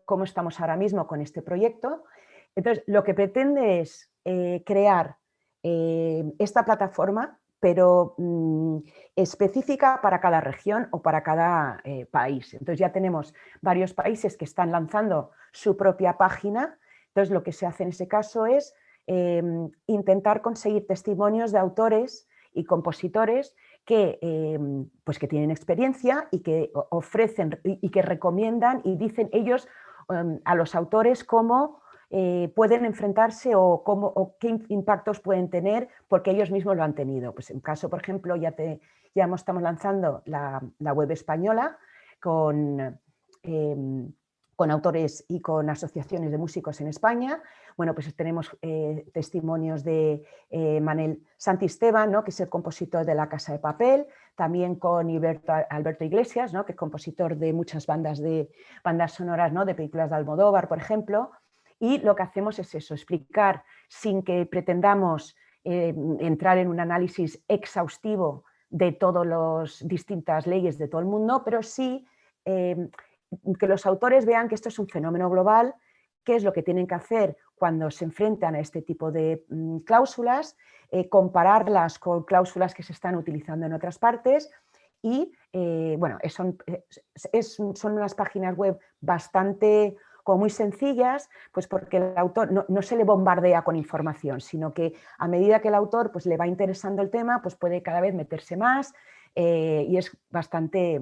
cómo estamos ahora mismo con este proyecto. Entonces, lo que pretende es crear esta plataforma, pero específica para cada región o para cada país. Entonces ya tenemos varios países que están lanzando su propia página. Entonces lo que se hace en ese caso es intentar conseguir testimonios de autores y compositores pues que tienen experiencia y que ofrecen y que recomiendan y dicen ellos a los autores cómo pueden enfrentarse o qué impactos pueden tener porque ellos mismos lo han tenido. Pues en caso, por ejemplo, estamos lanzando la web española con autores y con asociaciones de músicos en España. Bueno, pues tenemos testimonios de Manel Santisteban, ¿no?, que es el compositor de La Casa de Papel, también con Alberto Iglesias, ¿no?, que es compositor de muchas bandas sonoras, ¿no?, de películas de Almodóvar, por ejemplo. Y lo que hacemos es eso, explicar sin que pretendamos entrar en un análisis exhaustivo de todas las distintas leyes de todo el mundo, pero sí que los autores vean que esto es un fenómeno global, qué es lo que tienen que hacer cuando se enfrentan a este tipo de cláusulas, compararlas con cláusulas que se están utilizando en otras partes y bueno, son unas páginas web bastante como muy sencillas, pues porque el autor no se le bombardea con información, sino que a medida que el autor pues, le va interesando el tema, pues puede cada vez meterse más y es bastante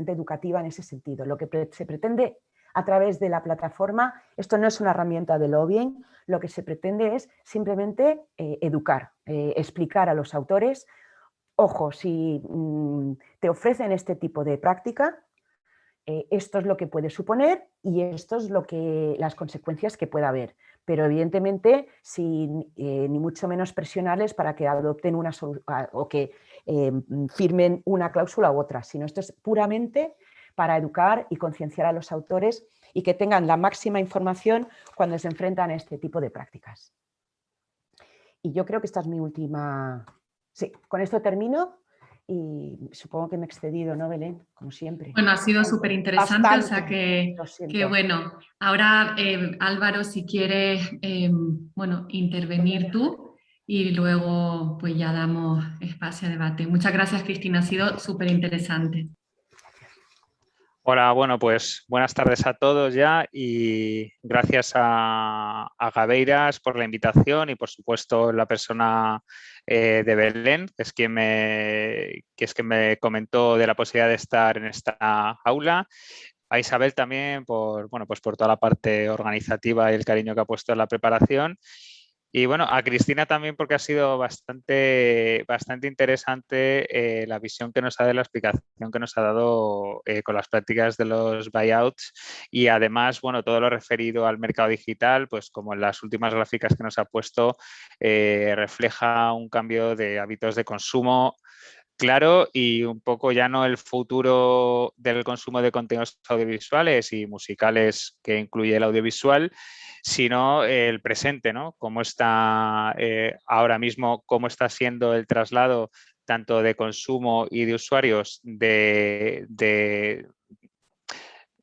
educativa en ese sentido. Lo que se pretende a través de la plataforma, esto no es una herramienta de lobbying, lo que se pretende es simplemente educar, explicar a los autores, ojo, si te ofrecen este tipo de práctica, esto es lo que puede suponer y esto es las consecuencias que pueda haber. Pero evidentemente sin ni mucho menos presionarles para que adopten una o que firmen una cláusula u otra, sino esto es puramente para educar y concienciar a los autores y que tengan la máxima información cuando se enfrentan a este tipo de prácticas. Y yo creo que esta es mi última... Sí, con esto termino. Y supongo que me he excedido, ¿no, Belén? Como siempre. Bueno, ha sido súper interesante, o sea que bueno, ahora Álvaro, si quieres, bueno, intervenir tú y luego pues ya damos espacio a debate. Muchas gracias, Cristina, ha sido súper interesante. Hola, bueno, pues buenas tardes a todos ya y gracias a Gabeiras por la invitación y por supuesto la persona de Belén, que es quien me comentó de la posibilidad de estar en esta aula. A Isabel también por, bueno, pues por toda la parte organizativa y el cariño que ha puesto en la preparación. Y bueno, a Cristina también porque ha sido bastante interesante la visión que nos ha dado, la explicación que nos ha dado con las prácticas de los buyouts y además, bueno, todo lo referido al mercado digital, pues como en las últimas gráficas que nos ha puesto, refleja un cambio de hábitos de consumo claro y un poco ya no el futuro del consumo de contenidos audiovisuales y musicales que incluye el audiovisual, sino el presente, ¿no? Cómo está ahora mismo, cómo está siendo el traslado tanto de consumo y de usuarios de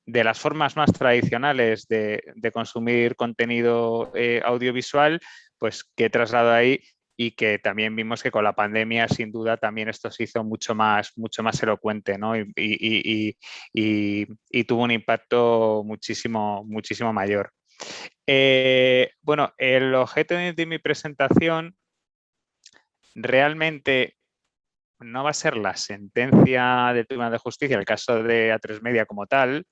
las formas más tradicionales de consumir contenido audiovisual, pues qué traslado ahí y que también vimos que con la pandemia sin duda también esto se hizo mucho más elocuente, ¿no? y tuvo un impacto muchísimo mayor. Bueno, el objeto de mi presentación realmente no va a ser la sentencia del Tribunal de Justicia, el caso de A3 Media como tal,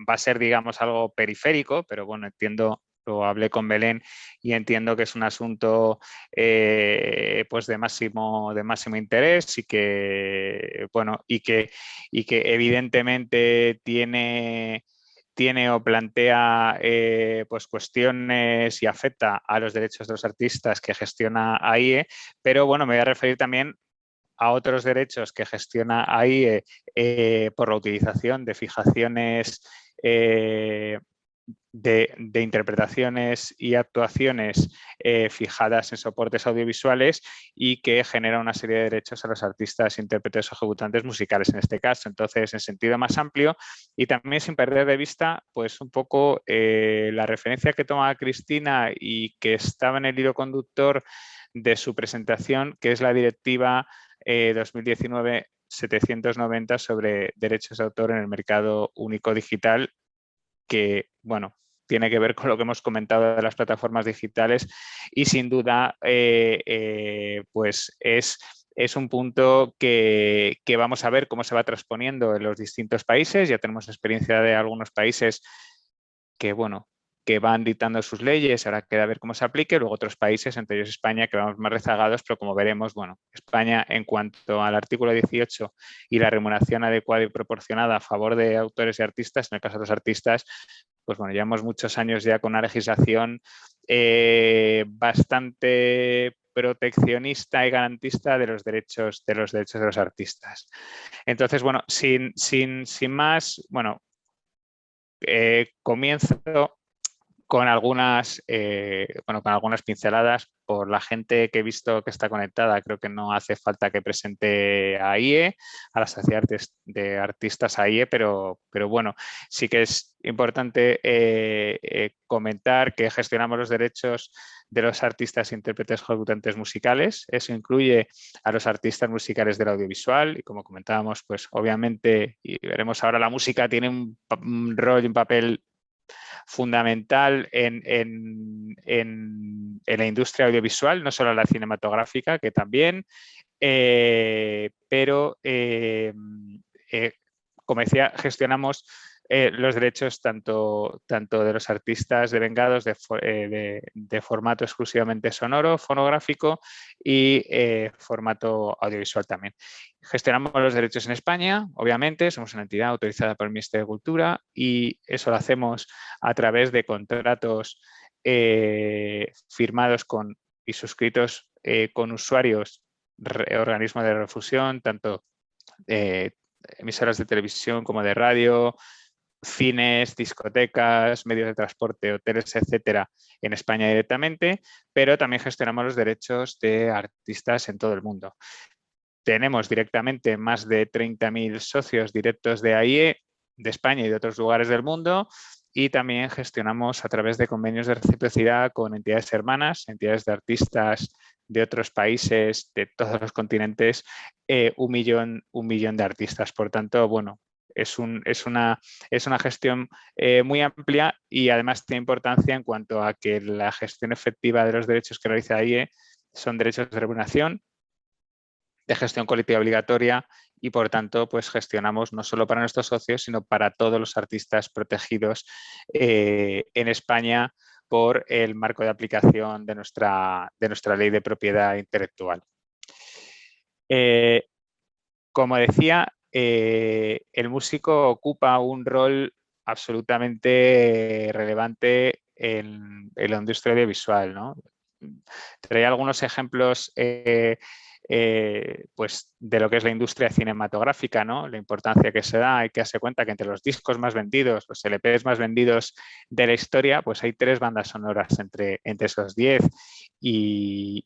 va a ser, digamos, algo periférico, pero bueno, entiendo, lo hablé con Belén y entiendo que es un asunto pues de máximo interés y que, bueno, y que evidentemente tiene o plantea pues cuestiones y afecta a los derechos de los artistas que gestiona AIE, pero bueno, me voy a referir también a otros derechos que gestiona AIE por la utilización de fijaciones de interpretaciones y actuaciones fijadas en soportes audiovisuales y que genera una serie de derechos a los artistas, intérpretes o ejecutantes musicales en este caso. Entonces, en sentido más amplio y también sin perder de vista pues un poco la referencia que toma Cristina y que estaba en el hilo conductor de su presentación, que es la directiva 2019-790 sobre derechos de autor en el mercado único digital, que, bueno, tiene que ver con lo que hemos comentado de las plataformas digitales y sin duda pues es un punto que vamos a ver cómo se va transponiendo en los distintos países. Ya tenemos experiencia de algunos países bueno, que van dictando sus leyes, ahora queda ver cómo se aplique, luego otros países, entre ellos España, que vamos más rezagados, pero como veremos, bueno, España en cuanto al artículo 18 y la remuneración adecuada y proporcionada a favor de autores y artistas, en el caso de los artistas, pues bueno, llevamos muchos años ya con una legislación bastante proteccionista y garantista de los derechos de los artistas. Entonces, bueno, sin más, bueno, comienzo con algunas pinceladas. Por la gente que he visto que está conectada, creo que no hace falta que presente a IE, a la Sociedad de Artistas AIE, pero bueno, sí que es importante comentar que gestionamos los derechos de los artistas, intérpretes, ejecutantes musicales. Eso incluye a los artistas musicales del audiovisual y, como comentábamos, pues obviamente, y veremos ahora, la música tiene un rol y un papel fundamental en la industria audiovisual, no solo la cinematográfica, que también, pero como decía, gestionamos los derechos tanto de los artistas devengados de formato exclusivamente sonoro, fonográfico y formato audiovisual también. Gestionamos los derechos en España, obviamente, somos una entidad autorizada por el Ministerio de Cultura y eso lo hacemos a través de contratos firmados y suscritos con usuarios, organismos de refusión, tanto emisoras de televisión como de radio, cines, discotecas, medios de transporte, hoteles, etcétera, en España directamente, pero también gestionamos los derechos de artistas en todo el mundo. Tenemos directamente más de 30.000 socios directos de AIE, de España y de otros lugares del mundo, y también gestionamos a través de convenios de reciprocidad con entidades hermanas, entidades de artistas de otros países, de todos los continentes, 1.000.000 de artistas. Por tanto, bueno, es una gestión muy amplia y además tiene importancia en cuanto a que la gestión efectiva de los derechos que realiza AIE son derechos de remuneración, de gestión colectiva obligatoria y, por tanto, pues gestionamos no solo para nuestros socios, sino para todos los artistas protegidos en España por el marco de aplicación de nuestra ley de propiedad intelectual. Como decía, el músico ocupa un rol absolutamente relevante en la industria audiovisual, ¿no? Traía algunos ejemplos pues de lo que es la industria cinematográfica, ¿no? La importancia que se da. Hay que darse cuenta que entre los discos más vendidos, los LPs más vendidos de la historia, pues hay 3 bandas sonoras entre esos 10 y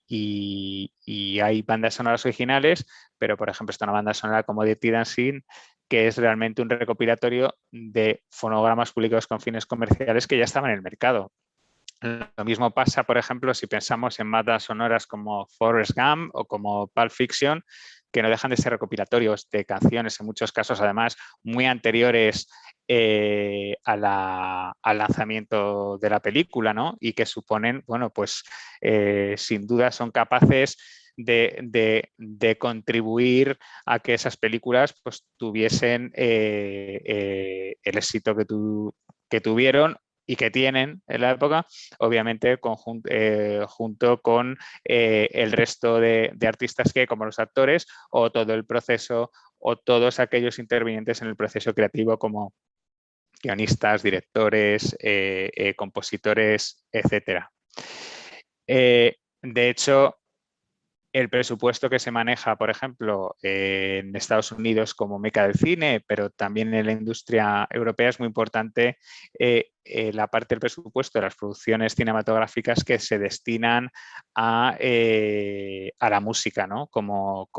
hay bandas sonoras originales, pero por ejemplo está una banda sonora como Dirty Dancing, que es realmente un recopilatorio de fonogramas publicados con fines comerciales que ya estaban en el mercado. Lo mismo pasa, por ejemplo, si pensamos en bandas sonoras como Forrest Gump o como Pulp Fiction, que no dejan de ser recopilatorios de canciones, en muchos casos además muy anteriores al lanzamiento de la película, ¿no? Y que suponen, bueno, pues sin duda son capaces de contribuir a que esas películas pues tuviesen el éxito que tuvieron y que tienen en la época, obviamente junto con el resto de artistas que, como los actores o todo el proceso o todos aquellos intervinientes en el proceso creativo como guionistas, directores, compositores, etcétera. De hecho, el presupuesto que se maneja, por ejemplo, en Estados Unidos como meca del cine, pero también en la industria europea, es muy importante la parte del presupuesto de las producciones cinematográficas que se destinan a la música, ¿no? Como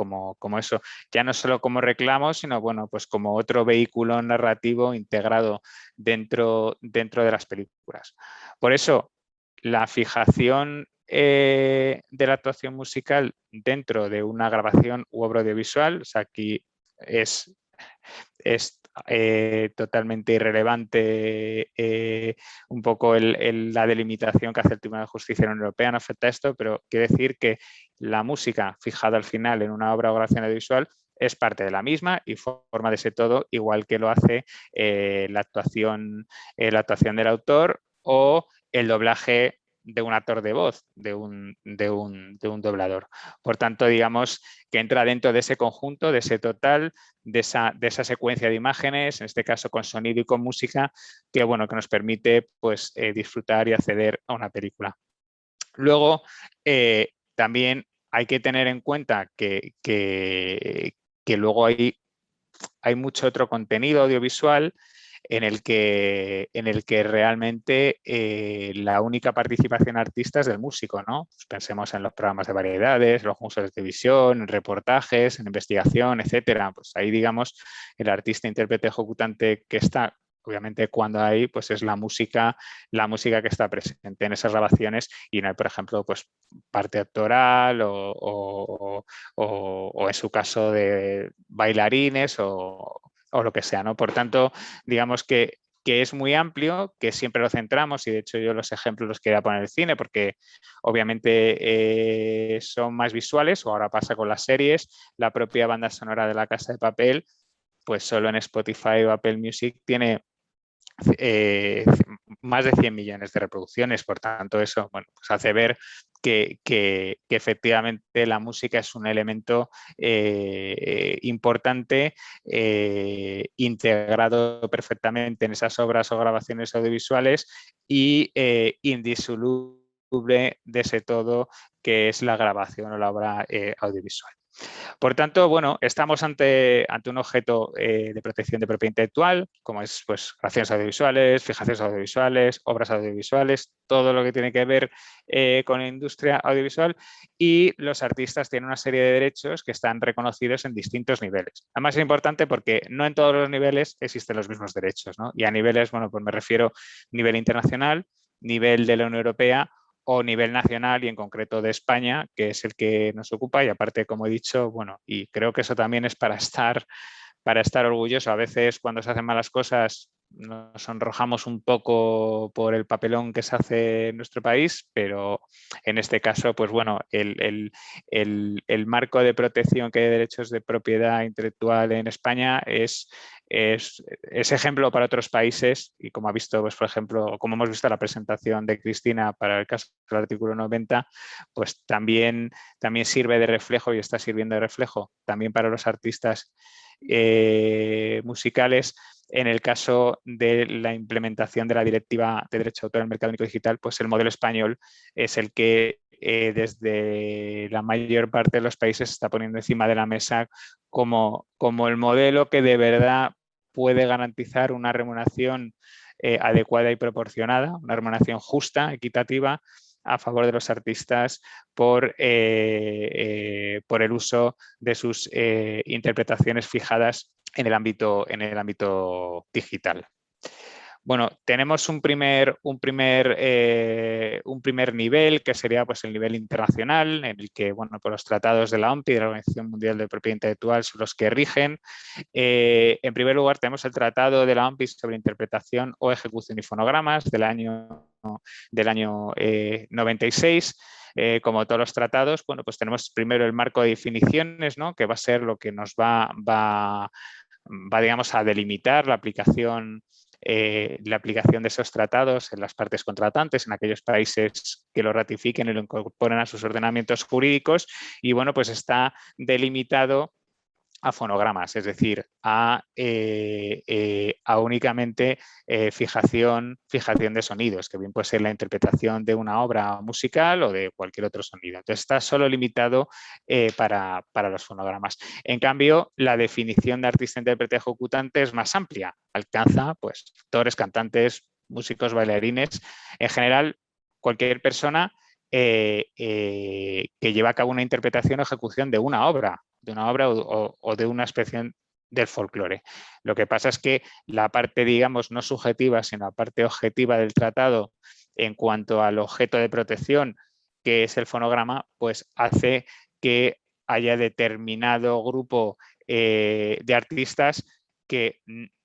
eso, ya no solo como reclamo, sino bueno, pues como otro vehículo narrativo integrado dentro de las películas. Por eso, la fijación de la actuación musical dentro de una grabación u obra audiovisual, o sea, aquí es totalmente irrelevante un poco la delimitación que hace el Tribunal de Justicia de la Unión Europea, no afecta a esto, pero quiere decir que la música fijada al final en una obra o grabación audiovisual es parte de la misma y forma de ese todo, igual que lo hace la actuación del autor o el doblaje de un actor de voz, de un doblador. Por tanto, digamos que entra dentro de ese conjunto, de ese total, de esa secuencia de imágenes, en este caso con sonido y con música, que, bueno, que nos permite pues, disfrutar y acceder a una película. Luego, también hay que tener en cuenta que luego hay mucho otro contenido audiovisual en el que realmente la única participación artista es del músico, ¿no? Pues pensemos en los programas de variedades, los concursos de televisión, en reportajes, en investigación, etcétera. Pues ahí, digamos, el artista, intérprete, ejecutante que está, obviamente cuando hay, pues es la música que está presente en esas grabaciones y no hay, por ejemplo, pues parte actoral o en su caso de bailarines o lo que sea, ¿no? Por tanto, digamos que es muy amplio, que siempre lo centramos y de hecho yo los ejemplos los quería poner en el cine porque obviamente son más visuales, o ahora pasa con las series, la propia banda sonora de La Casa de Papel, pues solo en Spotify o Apple Music tiene más de 100 millones de reproducciones, por tanto eso, bueno, pues hace ver que efectivamente la música es un elemento importante, integrado perfectamente en esas obras o grabaciones audiovisuales y indisoluble de ese todo que es la grabación o la obra audiovisual. Por tanto, bueno, estamos ante un objeto de protección de propiedad intelectual, como es pues, grabaciones audiovisuales, fijaciones audiovisuales, obras audiovisuales, todo lo que tiene que ver con la industria audiovisual, y los artistas tienen una serie de derechos que están reconocidos en distintos niveles. Además es importante porque no en todos los niveles existen los mismos derechos, ¿no? Y a niveles, bueno, pues me refiero a nivel internacional, nivel de la Unión Europea o nivel nacional y en concreto de España, que es el que nos ocupa y aparte, como he dicho, bueno, y creo que eso también es para estar orgulloso. A veces cuando se hacen malas cosas nos sonrojamos un poco por el papelón que se hace en nuestro país, pero en este caso, pues bueno, el marco de protección que hay de derechos de propiedad intelectual en España es ejemplo para otros países y como ha visto, pues por ejemplo, como hemos visto en la presentación de Cristina para el caso del artículo 90, pues también sirve de reflejo y está sirviendo de reflejo también para los artistas musicales. En el caso de la implementación de la Directiva de Derecho de Autor en el Mercado Único Digital, pues el modelo español es el que desde la mayor parte de los países se está poniendo encima de la mesa como el modelo que de verdad puede garantizar una remuneración adecuada y proporcionada, una remuneración justa, equitativa, a favor de los artistas por el uso de sus interpretaciones fijadas en el ámbito digital. Bueno, tenemos un primer nivel que sería pues, el nivel internacional, en el que bueno, pues los tratados de la OMPI, de la Organización Mundial de Propiedad Intelectual, son los que rigen. En primer lugar, tenemos el Tratado de la OMPI sobre interpretación o ejecución y fonogramas del año 96. Como todos los tratados, bueno, pues tenemos primero el marco de definiciones, ¿no? Que va a ser lo que nos va digamos, a delimitar la aplicación de esos tratados en las partes contratantes, en aquellos países que lo ratifiquen y lo incorporen a sus ordenamientos jurídicos. Y bueno, pues está delimitado a fonogramas, es decir, a únicamente fijación de sonidos, que bien puede ser la interpretación de una obra musical o de cualquier otro sonido. Entonces está solo limitado para los fonogramas. En cambio, la definición de artista, intérprete, ejecutante es más amplia. Alcanza pues, actores, cantantes, músicos, bailarines, en general cualquier persona que lleva a cabo una interpretación o ejecución de una obra o de una expresión del folclore. Lo que pasa es que la parte, digamos, no subjetiva, sino la parte objetiva del tratado en cuanto al objeto de protección, que es el fonograma, pues hace que haya determinado grupo de artistas que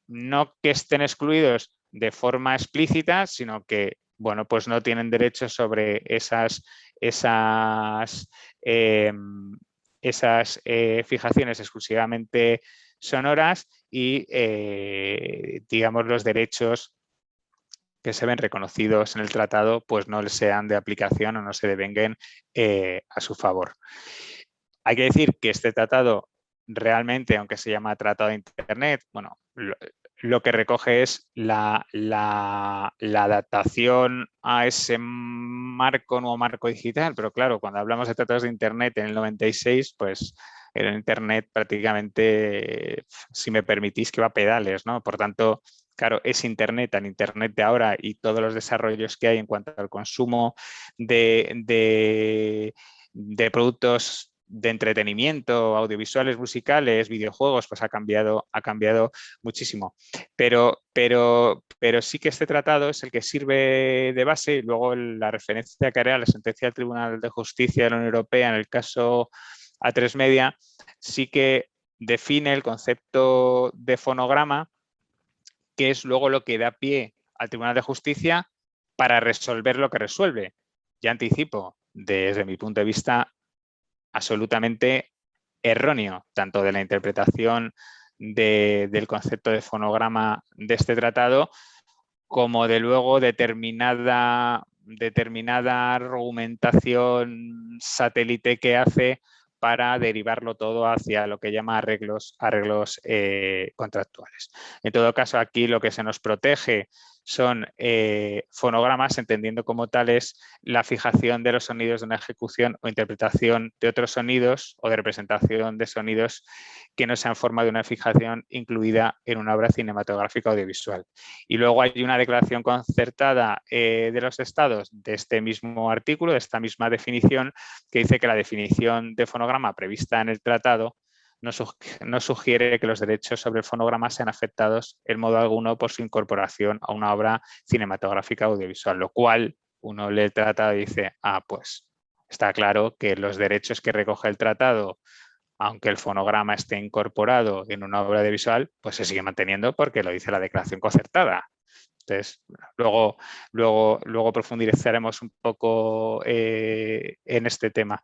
no que estén excluidos de forma explícita, sino que bueno, pues no tienen derecho sobre esas esas fijaciones exclusivamente sonoras y, digamos, los derechos que se ven reconocidos en el tratado pues no les sean de aplicación o no se devenguen a su favor. Hay que decir que este tratado realmente, aunque se llama Tratado de Internet, bueno, lo que recoge es la adaptación a ese marco, nuevo marco digital, pero claro, cuando hablamos de tratados de Internet en el 96, pues el Internet prácticamente, si me permitís, que va a pedales, ¿no? Por tanto, claro, es Internet, al Internet de ahora y todos los desarrollos que hay en cuanto al consumo de productos de entretenimiento, audiovisuales, musicales, videojuegos, pues ha cambiado muchísimo. Pero sí que este tratado es el que sirve de base y luego la referencia que haré a la sentencia del Tribunal de Justicia de la Unión Europea en el caso A3 Media sí que define el concepto de fonograma, que es luego lo que da pie al Tribunal de Justicia para resolver lo que resuelve. Ya anticipo, desde mi punto de vista, absolutamente erróneo, tanto de la interpretación del concepto de fonograma de este tratado, como de luego determinada argumentación satélite que hace para derivarlo todo hacia lo que llama arreglos contractuales. En todo caso, aquí lo que se nos protege son fonogramas, entendiendo como tales la fijación de los sonidos de una ejecución o interpretación de otros sonidos o de representación de sonidos que no sean forma de una fijación incluida en una obra cinematográfica o audiovisual. Y luego hay una declaración concertada de los estados de este mismo artículo, de esta misma definición, que dice que la definición de fonograma prevista en el tratado no sugiere que los derechos sobre el fonograma sean afectados en modo alguno por su incorporación a una obra cinematográfica o audiovisual, lo cual uno lee el tratado y dice, pues está claro que los derechos que recoge el tratado, aunque el fonograma esté incorporado en una obra audiovisual, pues se sigue manteniendo porque lo dice la declaración concertada. Entonces, luego profundizaremos un poco en este tema.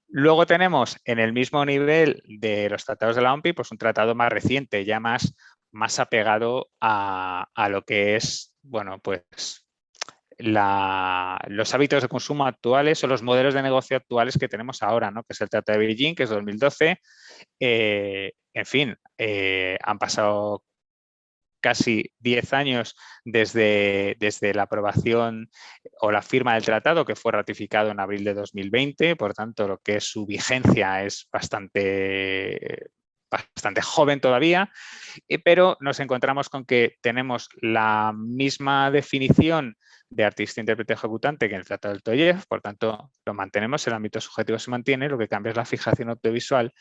Luego tenemos en el mismo nivel de los tratados de la OMPI, pues un tratado más reciente, ya más apegado a lo que es, bueno, pues los hábitos de consumo actuales o los modelos de negocio actuales que tenemos ahora, ¿no? Que es el Tratado de Beijing, que es 2012. En fin, han pasado casi 10 años desde la aprobación o la firma del tratado, que fue ratificado en abril de 2020, por tanto, lo que es su vigencia es bastante joven todavía, pero nos encontramos con que tenemos la misma definición de artista, intérprete, ejecutante que en el Tratado del TOIEF, por tanto, lo mantenemos, el ámbito subjetivo se mantiene, lo que cambia es la fijación audiovisual,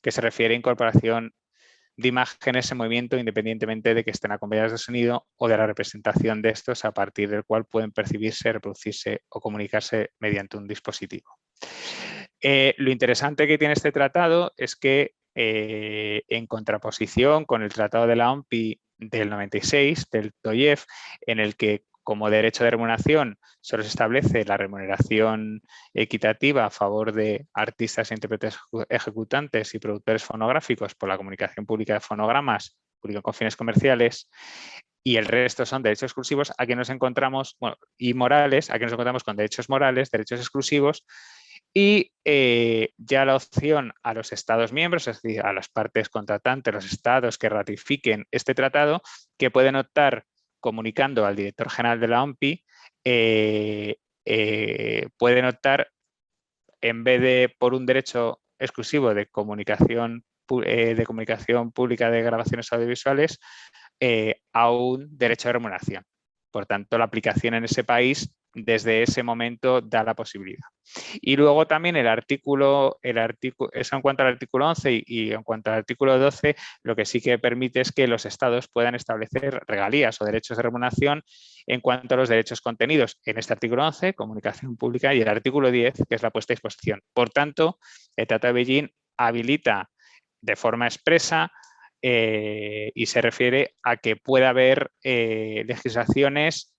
que se refiere a incorporación de imágenes en movimiento independientemente de que estén acompañadas de sonido o de la representación de estos a partir del cual pueden percibirse, reproducirse o comunicarse mediante un dispositivo. Lo interesante que tiene este tratado es que en contraposición con el tratado de la OMPI del 96, del TOIEF, en el que como derecho de remuneración solo se establece la remuneración equitativa a favor de artistas, intérpretes, ejecutantes y productores fonográficos por la comunicación pública de fonogramas, público con fines comerciales, y el resto son derechos exclusivos. Aquí nos encontramos, bueno, y morales, aquí nos encontramos con derechos morales, derechos exclusivos, y ya la opción a los Estados miembros, es decir, a las partes contratantes, los Estados que ratifiquen este tratado, que pueden optar comunicando al director general de la OMPI, pueden optar, en vez de por un derecho exclusivo de comunicación pública de grabaciones audiovisuales, a un derecho de remuneración. Por tanto, la aplicación en ese país desde ese momento da la posibilidad. Y luego también el artículo, eso en cuanto al artículo 11 y en cuanto al artículo 12, lo que sí que permite es que los estados puedan establecer regalías o derechos de remuneración en cuanto a los derechos contenidos en este artículo 11, comunicación pública, y el artículo 10, que es la puesta a disposición. Por tanto, el Tratado de Beijing habilita de forma expresa y se refiere a que pueda haber legislaciones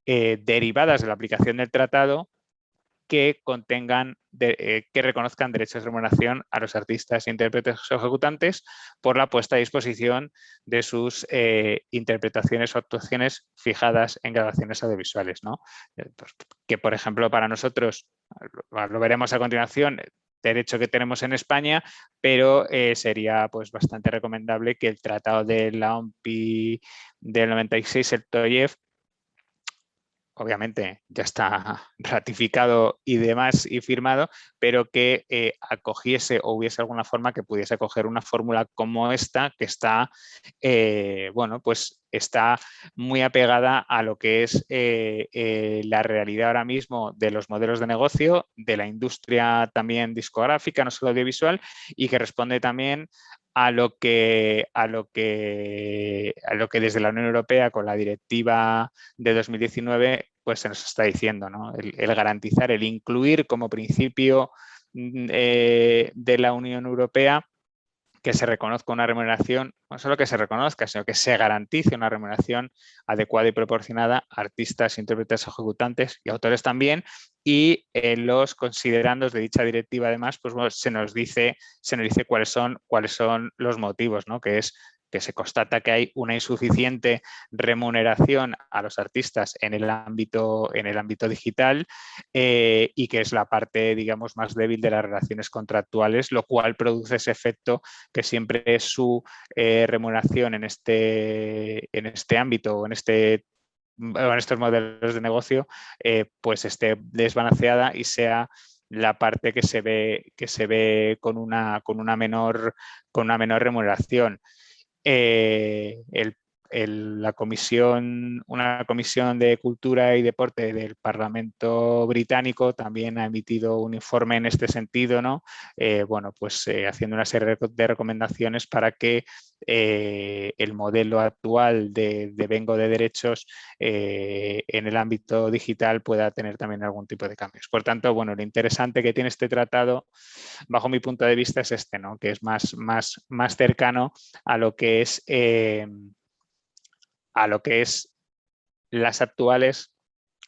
derivadas de la aplicación del tratado que contengan que reconozcan derechos de remuneración a los artistas, intérpretes o ejecutantes por la puesta a disposición de sus interpretaciones o actuaciones fijadas en grabaciones audiovisuales, ¿no? Pues, que, por ejemplo, para nosotros, lo veremos a continuación, derecho que tenemos en España, pero sería pues bastante recomendable que el tratado de la OMPI del 96, el TOIEF, obviamente ya está ratificado y demás y firmado, pero que acogiese o hubiese alguna forma que pudiese acoger una fórmula como esta, que está, bueno, pues está muy apegada a lo que es la realidad ahora mismo de los modelos de negocio, de la industria también discográfica, no solo audiovisual, y que responde también a lo que desde la Unión Europea con la directiva de 2019 pues se nos está diciendo, ¿no? El garantizar, el incluir como principio de la Unión Europea que se reconozca una remuneración, no solo que se reconozca, sino que se garantice una remuneración adecuada y proporcionada a artistas, intérpretes, ejecutantes y autores también. Y en los considerandos de dicha directiva, además, pues bueno, se nos dice cuáles son los motivos, ¿no? Que es que se constata que hay una insuficiente remuneración a los artistas en el ámbito digital y que es la parte, digamos, más débil de las relaciones contractuales, lo cual produce ese efecto que siempre es su remuneración en este ámbito o en estos modelos de negocio, pues esté desbalanceada y sea la parte que se ve con una menor remuneración. Una comisión de Cultura y Deporte del Parlamento británico también ha emitido un informe en este sentido, ¿no? Bueno, pues haciendo una serie de recomendaciones para que el modelo actual de vengo de derechos en el ámbito digital pueda tener también algún tipo de cambios. Por tanto, bueno, lo interesante que tiene este tratado, bajo mi punto de vista, es este, ¿no? Que es más cercano a lo que es las actuales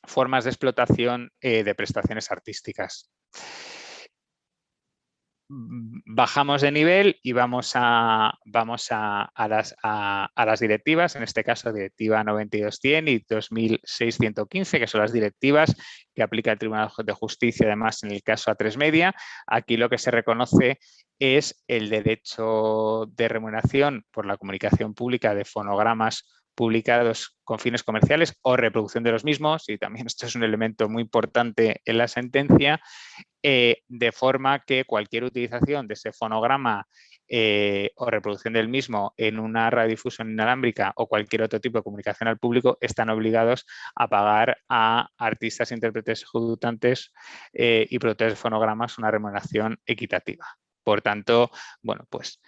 formas de explotación de prestaciones artísticas. Bajamos de nivel y vamos a las directivas, en este caso Directiva 92-100 y 2615, que son las directivas que aplica el Tribunal de Justicia, además en el caso A3 Media. Aquí lo que se reconoce es el derecho de remuneración por la comunicación pública de fonogramas publicados con fines comerciales o reproducción de los mismos, y también esto es un elemento muy importante en la sentencia, de forma que cualquier utilización de ese fonograma o reproducción del mismo en una radiodifusión inalámbrica o cualquier otro tipo de comunicación al público están obligados a pagar a artistas, intérpretes, ejecutantes y productores de fonogramas una remuneración equitativa. Por tanto, bueno, pues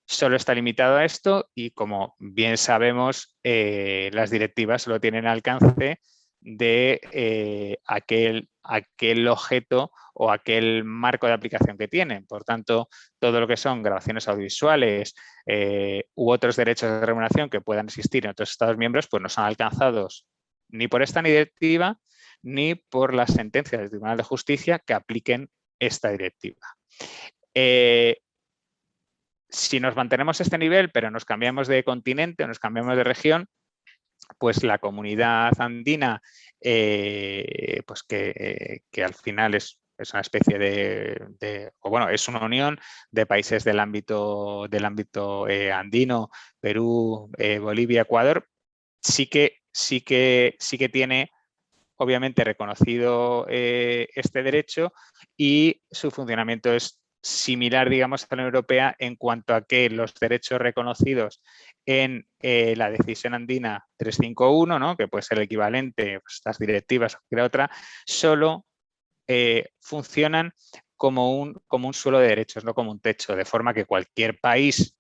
solo está limitado a esto y, como bien sabemos, las directivas solo tienen alcance de aquel objeto o aquel marco de aplicación que tienen. Por tanto, todo lo que son grabaciones audiovisuales u otros derechos de remuneración que puedan existir en otros Estados miembros, pues no son alcanzados ni por esta directiva ni por las sentencias del Tribunal de Justicia que apliquen esta directiva. Si nos mantenemos a este nivel, pero nos cambiamos de continente o nos cambiamos de región, pues la comunidad andina, pues que al final es una especie o bueno, es una unión de países del ámbito andino, Perú, Bolivia, Ecuador, sí que tiene obviamente reconocido este derecho, y su funcionamiento es similar, digamos, a la Unión Europea en cuanto a que los derechos reconocidos en la decisión andina 351, ¿no? Que puede ser el equivalente, pues, estas directivas o cualquier otra, solo funcionan como un suelo de derechos, no como un techo, de forma que cualquier país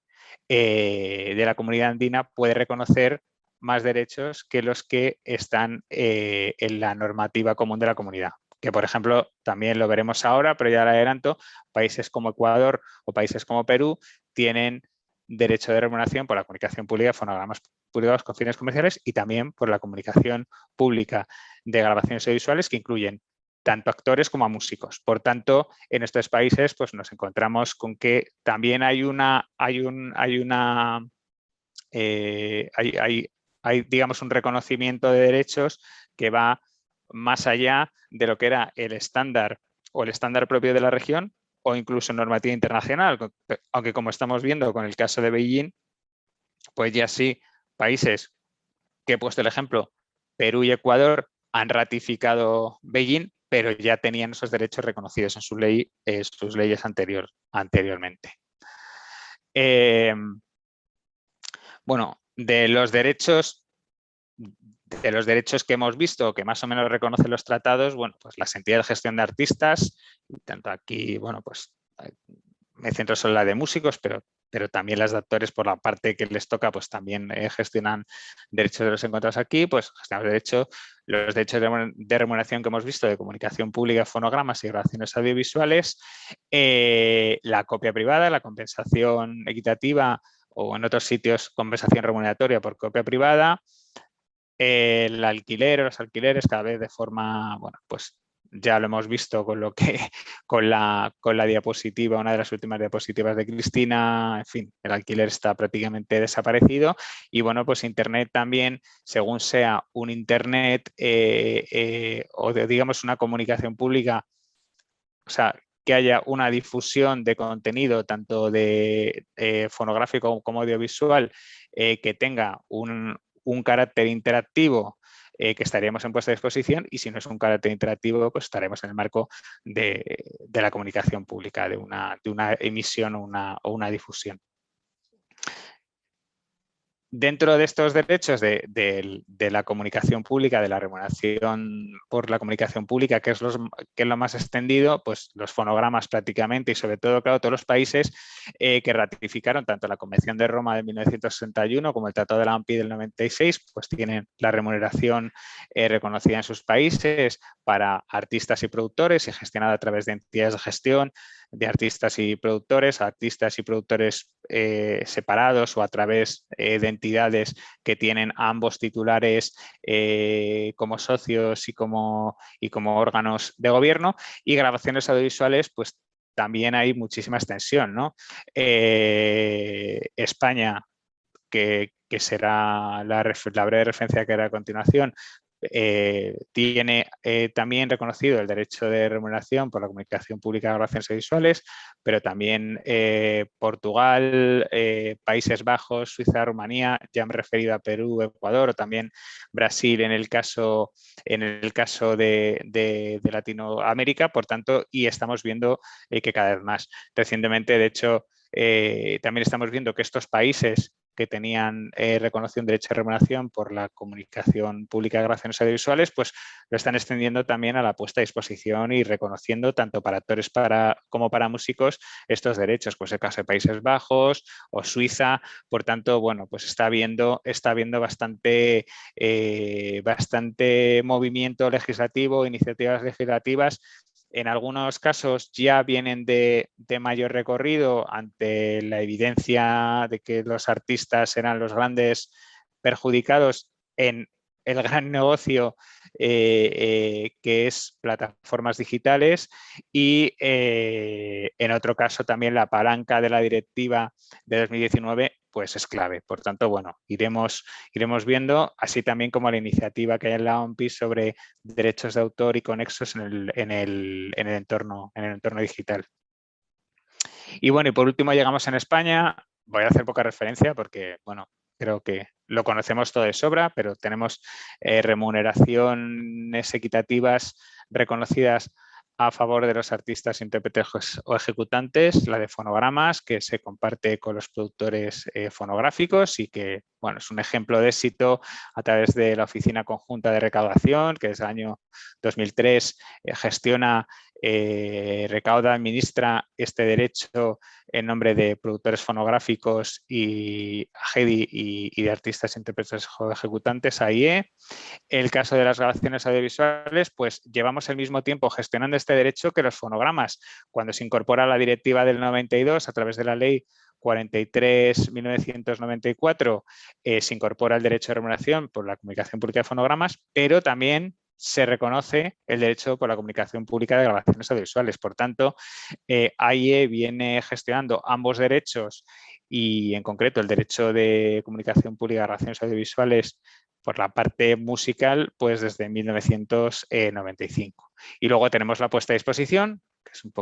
de la comunidad andina puede reconocer más derechos que los que están en la normativa común de la comunidad. Que, por ejemplo, también lo veremos ahora, pero ya lo adelanto, países como Ecuador o países como Perú tienen derecho de remuneración por la comunicación pública de fonogramas publicados con fines comerciales y también por la comunicación pública de grabaciones audiovisuales que incluyen tanto a actores como a músicos. Por tanto, en estos países pues, nos encontramos con que también hay digamos, un reconocimiento de derechos que va más allá de lo que era el estándar o el estándar propio de la región o incluso normativa internacional, aunque como estamos viendo con el caso de Beijing, pues ya sí, países que he puesto el ejemplo, Perú y Ecuador han ratificado Beijing, pero ya tenían esos derechos reconocidos en sus leyes anteriormente. Bueno, de los derechos que hemos visto, que más o menos reconocen los tratados, bueno, pues las entidades de gestión de artistas, tanto aquí, bueno, pues me centro solo en la de músicos, pero también las de actores por la parte que les toca, pues también gestionan derechos de los encontrados aquí, pues gestionamos los derechos de remuneración que hemos visto de comunicación pública, fonogramas y grabaciones audiovisuales, la copia privada, la compensación equitativa o en otros sitios compensación remuneratoria por copia privada, el alquiler o los alquileres cada vez de forma, bueno, pues ya lo hemos visto con la diapositiva, una de las últimas diapositivas de Cristina, en fin, el alquiler está prácticamente desaparecido y bueno, pues Internet también, según sea un Internet o digamos una comunicación pública, o sea, que haya una difusión de contenido tanto de fonográfico como audiovisual que tenga un carácter interactivo que estaríamos en puesta a disposición y si no es un carácter interactivo pues estaremos en el marco de la comunicación pública, de una emisión o una difusión. Dentro de estos derechos de la comunicación pública, de la remuneración por la comunicación pública, que es lo más extendido, pues los fonogramas prácticamente y sobre todo, claro, todos los países que ratificaron tanto la Convención de Roma de 1961 como el Tratado de la AMPI del 96, pues tienen la remuneración reconocida en sus países para artistas y productores y gestionada a través de entidades de gestión de artistas y productores separados o a través de entidades que tienen a ambos titulares como socios y como órganos de gobierno, y grabaciones audiovisuales pues también hay muchísima extensión, ¿no? España, que será la breve referencia que haré a continuación, tiene también reconocido el derecho de remuneración por la comunicación pública de grabaciones audiovisuales, pero también Portugal, Países Bajos, Suiza, Rumanía, ya me he referido a Perú, Ecuador, o también Brasil en el caso de Latinoamérica, por tanto, y estamos viendo que cada vez más. Recientemente, de hecho, también estamos viendo que estos países que tenían reconocido un derecho de remuneración por la comunicación pública de grabaciones audiovisuales, pues lo están extendiendo también a la puesta a disposición y reconociendo tanto para actores como para músicos estos derechos, pues el caso de Países Bajos o Suiza. Por tanto, bueno, pues está habiendo bastante movimiento legislativo, iniciativas legislativas. En algunos casos ya vienen de mayor recorrido ante la evidencia de que los artistas eran los grandes perjudicados en el gran negocio que es plataformas digitales y en otro caso también la palanca de la directiva de 2019 pues es clave. Por tanto, bueno, iremos viendo, así también como la iniciativa que hay en la OMPI sobre derechos de autor y conexos en el entorno digital. Y bueno, y por último llegamos en España. Voy a hacer poca referencia porque, bueno, creo que lo conocemos todo de sobra, pero tenemos remuneraciones equitativas reconocidas a favor de los artistas, intérpretes o ejecutantes, la de fonogramas, que se comparte con los productores fonográficos y que, bueno, es un ejemplo de éxito a través de la Oficina Conjunta de Recaudación, que desde el año 2003 gestiona, recauda, administra este derecho en nombre de productores fonográficos y AGEDI y de artistas, intérpretes o ejecutantes, AIE. El caso de las grabaciones audiovisuales, pues llevamos el mismo tiempo gestionando este derecho que los fonogramas. Cuando se incorpora la directiva del 92 a través de la ley 43/1994, se incorpora el derecho de remuneración por la comunicación pública de fonogramas, pero también se reconoce el derecho por la comunicación pública de grabaciones audiovisuales. Por tanto, AIE viene gestionando ambos derechos y, en concreto, el derecho de comunicación pública de grabaciones audiovisuales por la parte musical, pues desde 1995. Y luego tenemos la puesta a disposición, que es un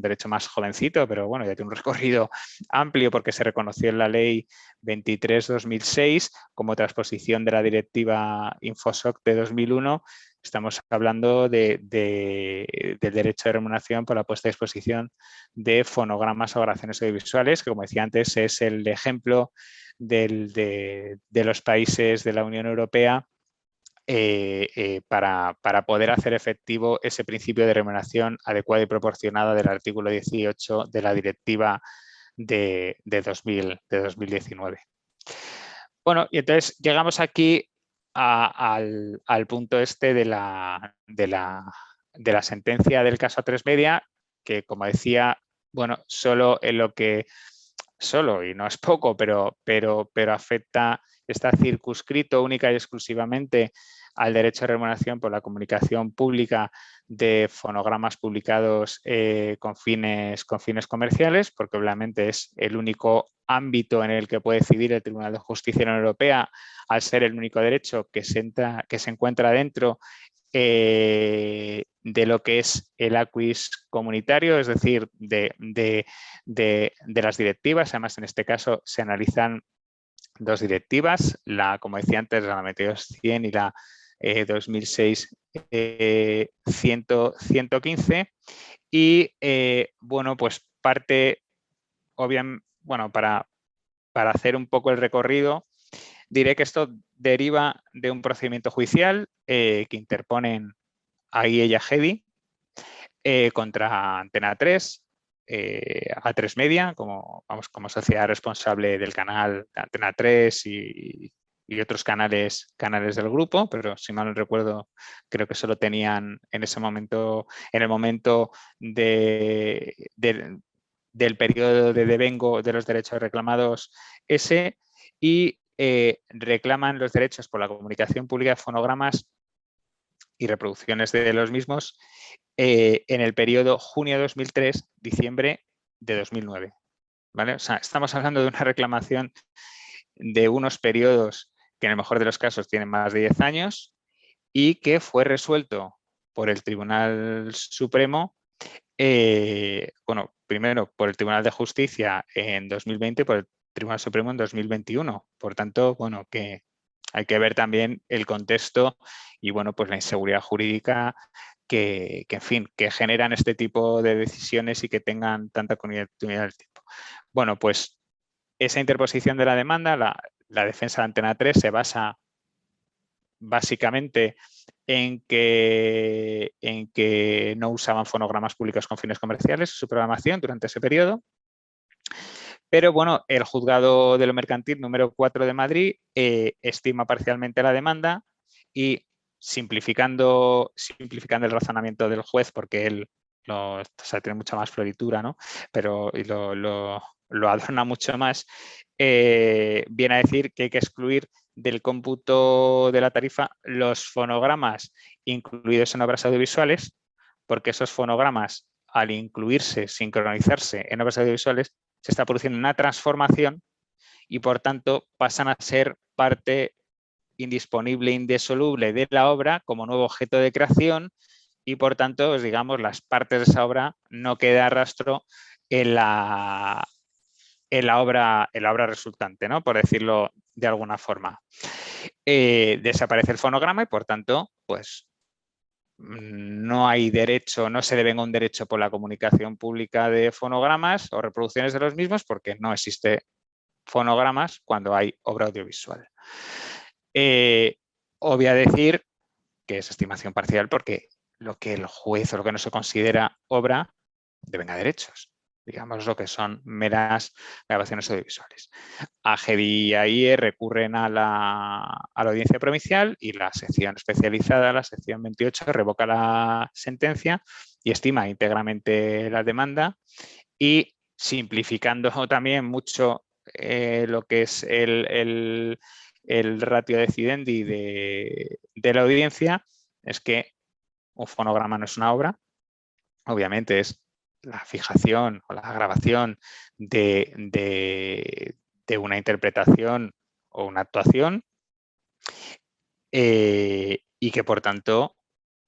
derecho más jovencito, pero bueno, ya tiene un recorrido amplio porque se reconoció en la ley 23/2006 como transposición de la directiva Infosoc de 2001. Estamos hablando del derecho de remuneración por la puesta a disposición de fonogramas o grabaciones audiovisuales, que, como decía antes, es el ejemplo de los países de la Unión Europea para poder hacer efectivo ese principio de remuneración adecuada y proporcionada del artículo 18 de la directiva de 2019. Bueno, y entonces llegamos aquí al punto este de la sentencia del caso A3 Media, que, como decía, bueno, y no es poco, pero afecta, está circunscrito única y exclusivamente al derecho de remuneración por la comunicación pública de fonogramas publicados con fines comerciales, porque obviamente es el único ámbito en el que puede decidir el Tribunal de Justicia de la Unión Europea, al ser el único derecho que se encuentra dentro de lo que es el acquis comunitario, es decir, de las directivas. Además, en este caso se analizan dos directivas, como decía antes, la 92/100 y la 2006/115. Y bueno, pues parte, obviamente, bueno, para hacer un poco el recorrido, diré que esto deriva de un procedimiento judicial que interponen AIE y AGEDI contra Antena 3, A3 Media, como sociedad responsable del canal de Antena 3 y otros canales del grupo, pero si mal no recuerdo, creo que solo tenían en ese momento, en el momento del periodo de devengo de los derechos reclamados ese, y reclaman los derechos por la comunicación pública de fonogramas y reproducciones de los mismos en el periodo junio de 2003, diciembre de 2009. ¿Vale? O sea, estamos hablando de una reclamación de unos periodos que, en el mejor de los casos, tienen más de 10 años y que fue resuelto por el Tribunal Supremo, bueno, primero por el Tribunal de Justicia en 2020 y por el Tribunal Supremo en 2021. Por tanto, bueno, que hay que ver también el contexto y, bueno, pues la inseguridad jurídica que en fin, que generan este tipo de decisiones y que tengan tanta continuidad del tiempo. Bueno, pues esa interposición de la demanda, la defensa de Antena 3 se basa básicamente en que no usaban fonogramas públicos con fines comerciales en su programación durante ese periodo. Pero bueno, el Juzgado de lo Mercantil número 4 de Madrid estima parcialmente la demanda y, simplificando el razonamiento del juez, porque él tiene mucha más floritura, ¿no? Pero lo adorna mucho más, viene a decir que hay que excluir del cómputo de la tarifa los fonogramas incluidos en obras audiovisuales, porque esos fonogramas, al incluirse, sincronizarse en obras audiovisuales, se está produciendo una transformación y, por tanto, pasan a ser parte indisponible, indisoluble de la obra como nuevo objeto de creación y, por tanto, pues, digamos, las partes de esa obra no queda rastro en la obra resultante, ¿no? Por decirlo de alguna forma. Desaparece el fonograma y, por tanto, pues no hay derecho, no se devenga un derecho por la comunicación pública de fonogramas o reproducciones de los mismos, porque no existe fonogramas cuando hay obra audiovisual. Obvio decir que es estimación parcial, porque lo que el juez o lo que no se considera obra devenga derechos, digamos lo que son meras grabaciones audiovisuales. AGEDI y AIE recurren a la audiencia provincial y la sección especializada, la sección 28, revoca la sentencia y estima íntegramente la demanda, y, simplificando también mucho lo que es el ratio decidendi de la audiencia, es que un fonograma no es una obra, obviamente es la fijación o la grabación de una interpretación o una actuación, y que por tanto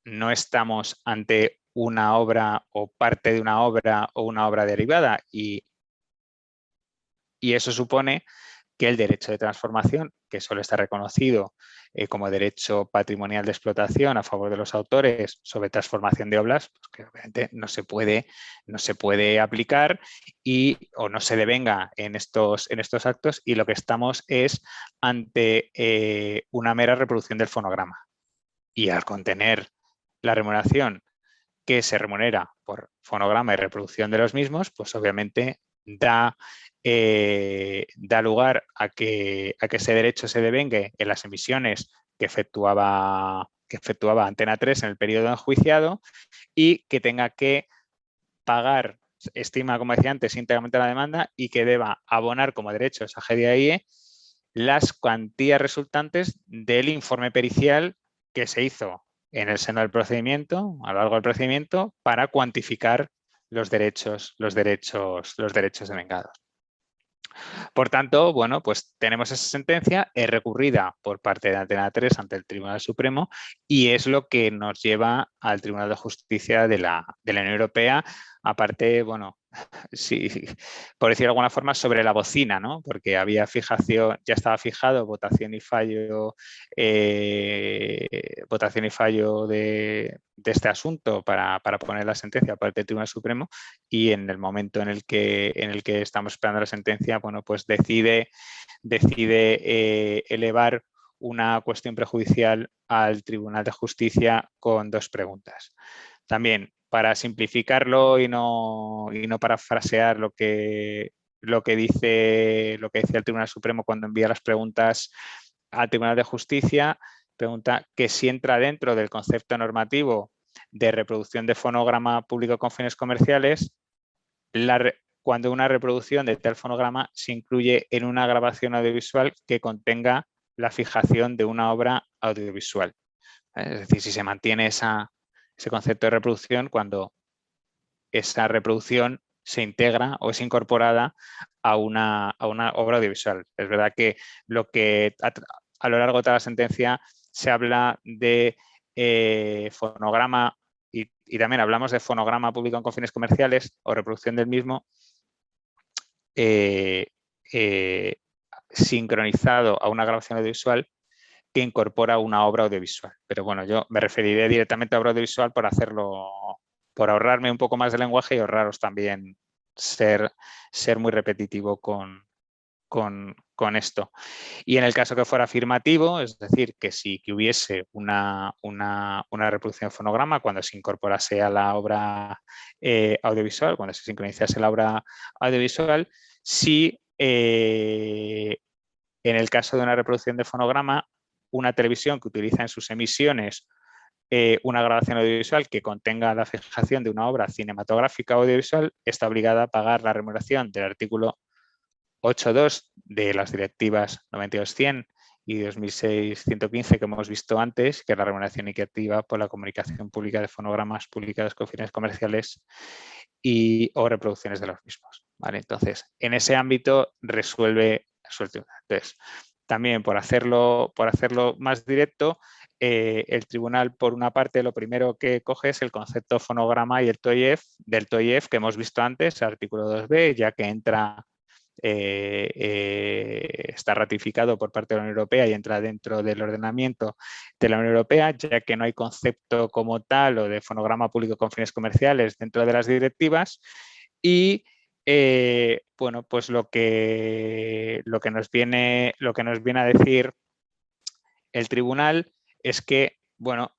no estamos ante una obra o parte de una obra o una obra derivada, y eso supone que el derecho de transformación, que solo está reconocido como derecho patrimonial de explotación a favor de los autores sobre transformación de obras, pues que obviamente no se puede aplicar o no se devenga en estos actos, y lo que estamos es ante una mera reproducción del fonograma. Y al contener la remuneración que se remunera por fonograma y reproducción de los mismos, pues obviamente da lugar a que ese derecho se devengue en las emisiones que efectuaba Antena 3 en el periodo enjuiciado, y que tenga que pagar, estima, como decía antes, íntegramente la demanda, y que deba abonar como derechos a GDIE las cuantías resultantes del informe pericial que se hizo en el seno del procedimiento, a lo largo del procedimiento, para cuantificar los derechos devengados. Por tanto, bueno, pues tenemos esa sentencia, es recurrida por parte de Antena 3 ante el Tribunal Supremo, y es lo que nos lleva al Tribunal de Justicia de la Unión Europea, aparte, bueno, sí, por decirlo de alguna forma, sobre la bocina, ¿no? Porque había fijación, ya estaba fijado votación y fallo de este asunto para poner la sentencia por parte del Tribunal Supremo, y en el momento en el que estamos esperando la sentencia, bueno, pues decide elevar una cuestión prejudicial al Tribunal de Justicia con 2 preguntas. También, para simplificarlo y no parafrasear lo que dice el Tribunal Supremo cuando envía las preguntas al Tribunal de Justicia, pregunta que si entra dentro del concepto normativo de reproducción de fonograma público con fines comerciales cuando una reproducción de tal fonograma se incluye en una grabación audiovisual que contenga la fijación de una obra audiovisual. Es decir, si se mantiene ese concepto de reproducción cuando esa reproducción se integra o es incorporada a una obra audiovisual. Es verdad que a lo largo de toda la sentencia se habla de fonograma y también hablamos de fonograma público con fines comerciales o reproducción del mismo sincronizado a una grabación audiovisual que incorpora una obra audiovisual. Pero bueno, yo me referiré directamente a obra audiovisual por ahorrarme un poco más de lenguaje y ahorraros también ser muy repetitivo con esto. Y en el caso que fuera afirmativo, es decir, que que hubiese una reproducción de fonograma cuando se incorporase a la obra audiovisual, cuando se sincronizase la obra audiovisual, si en el caso de una reproducción de fonograma, una televisión que utiliza en sus emisiones una grabación audiovisual que contenga la fijación de una obra cinematográfica o audiovisual, está obligada a pagar la remuneración del artículo 8.2 de las directivas 92/100 y 2006/115 que hemos visto antes, que es la remuneración equitativa por la comunicación pública de fonogramas publicados con fines comerciales o reproducciones de los mismos. ¿Vale? Entonces, en ese ámbito resuelve. Entonces, también por hacerlo más directo, el tribunal, por una parte, lo primero que coge es el concepto fonograma y el TOIEF, del TOIEF que hemos visto antes, artículo 2b, ya que está ratificado por parte de la Unión Europea y entra dentro del ordenamiento de la Unión Europea, ya que no hay concepto como tal o de fonograma público con fines comerciales dentro de las directivas. Y bueno, pues lo que nos viene a decir el tribunal es que, bueno,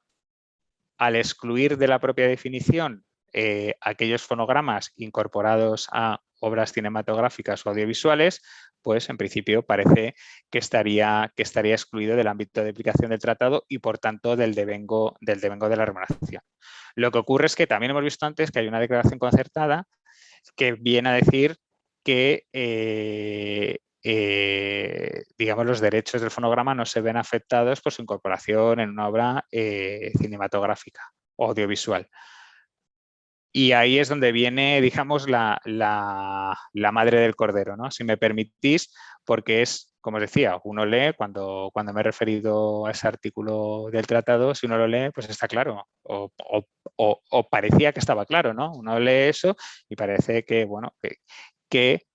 al excluir de la propia definición aquellos fonogramas incorporados a obras cinematográficas o audiovisuales, pues en principio parece que estaría excluido del ámbito de aplicación del tratado y por tanto del devengo de la remuneración. Lo que ocurre es que también hemos visto antes que hay una declaración concertada que viene a decir que digamos, los derechos del fonograma no se ven afectados por su incorporación en una obra cinematográfica o audiovisual. Y ahí es donde viene, digamos, la madre del cordero, ¿no? Si me permitís, porque es, como os decía, uno lee, cuando me he referido a ese artículo del tratado, si uno lo lee, pues está claro, o parecía que estaba claro, ¿no? Uno lee eso y parece que, bueno, que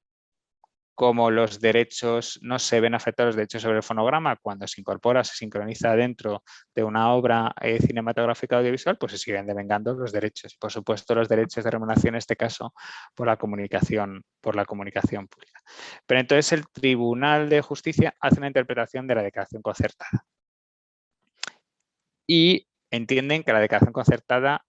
como los derechos no se ven afectados, los derechos sobre el fonograma, cuando se incorpora, se sincroniza dentro de una obra cinematográfica audiovisual, pues se siguen devengando los derechos. Y por supuesto los derechos de remuneración, en este caso, por la comunicación pública. Pero entonces el Tribunal de Justicia hace una interpretación de la declaración concertada. Y entienden que la declaración concertada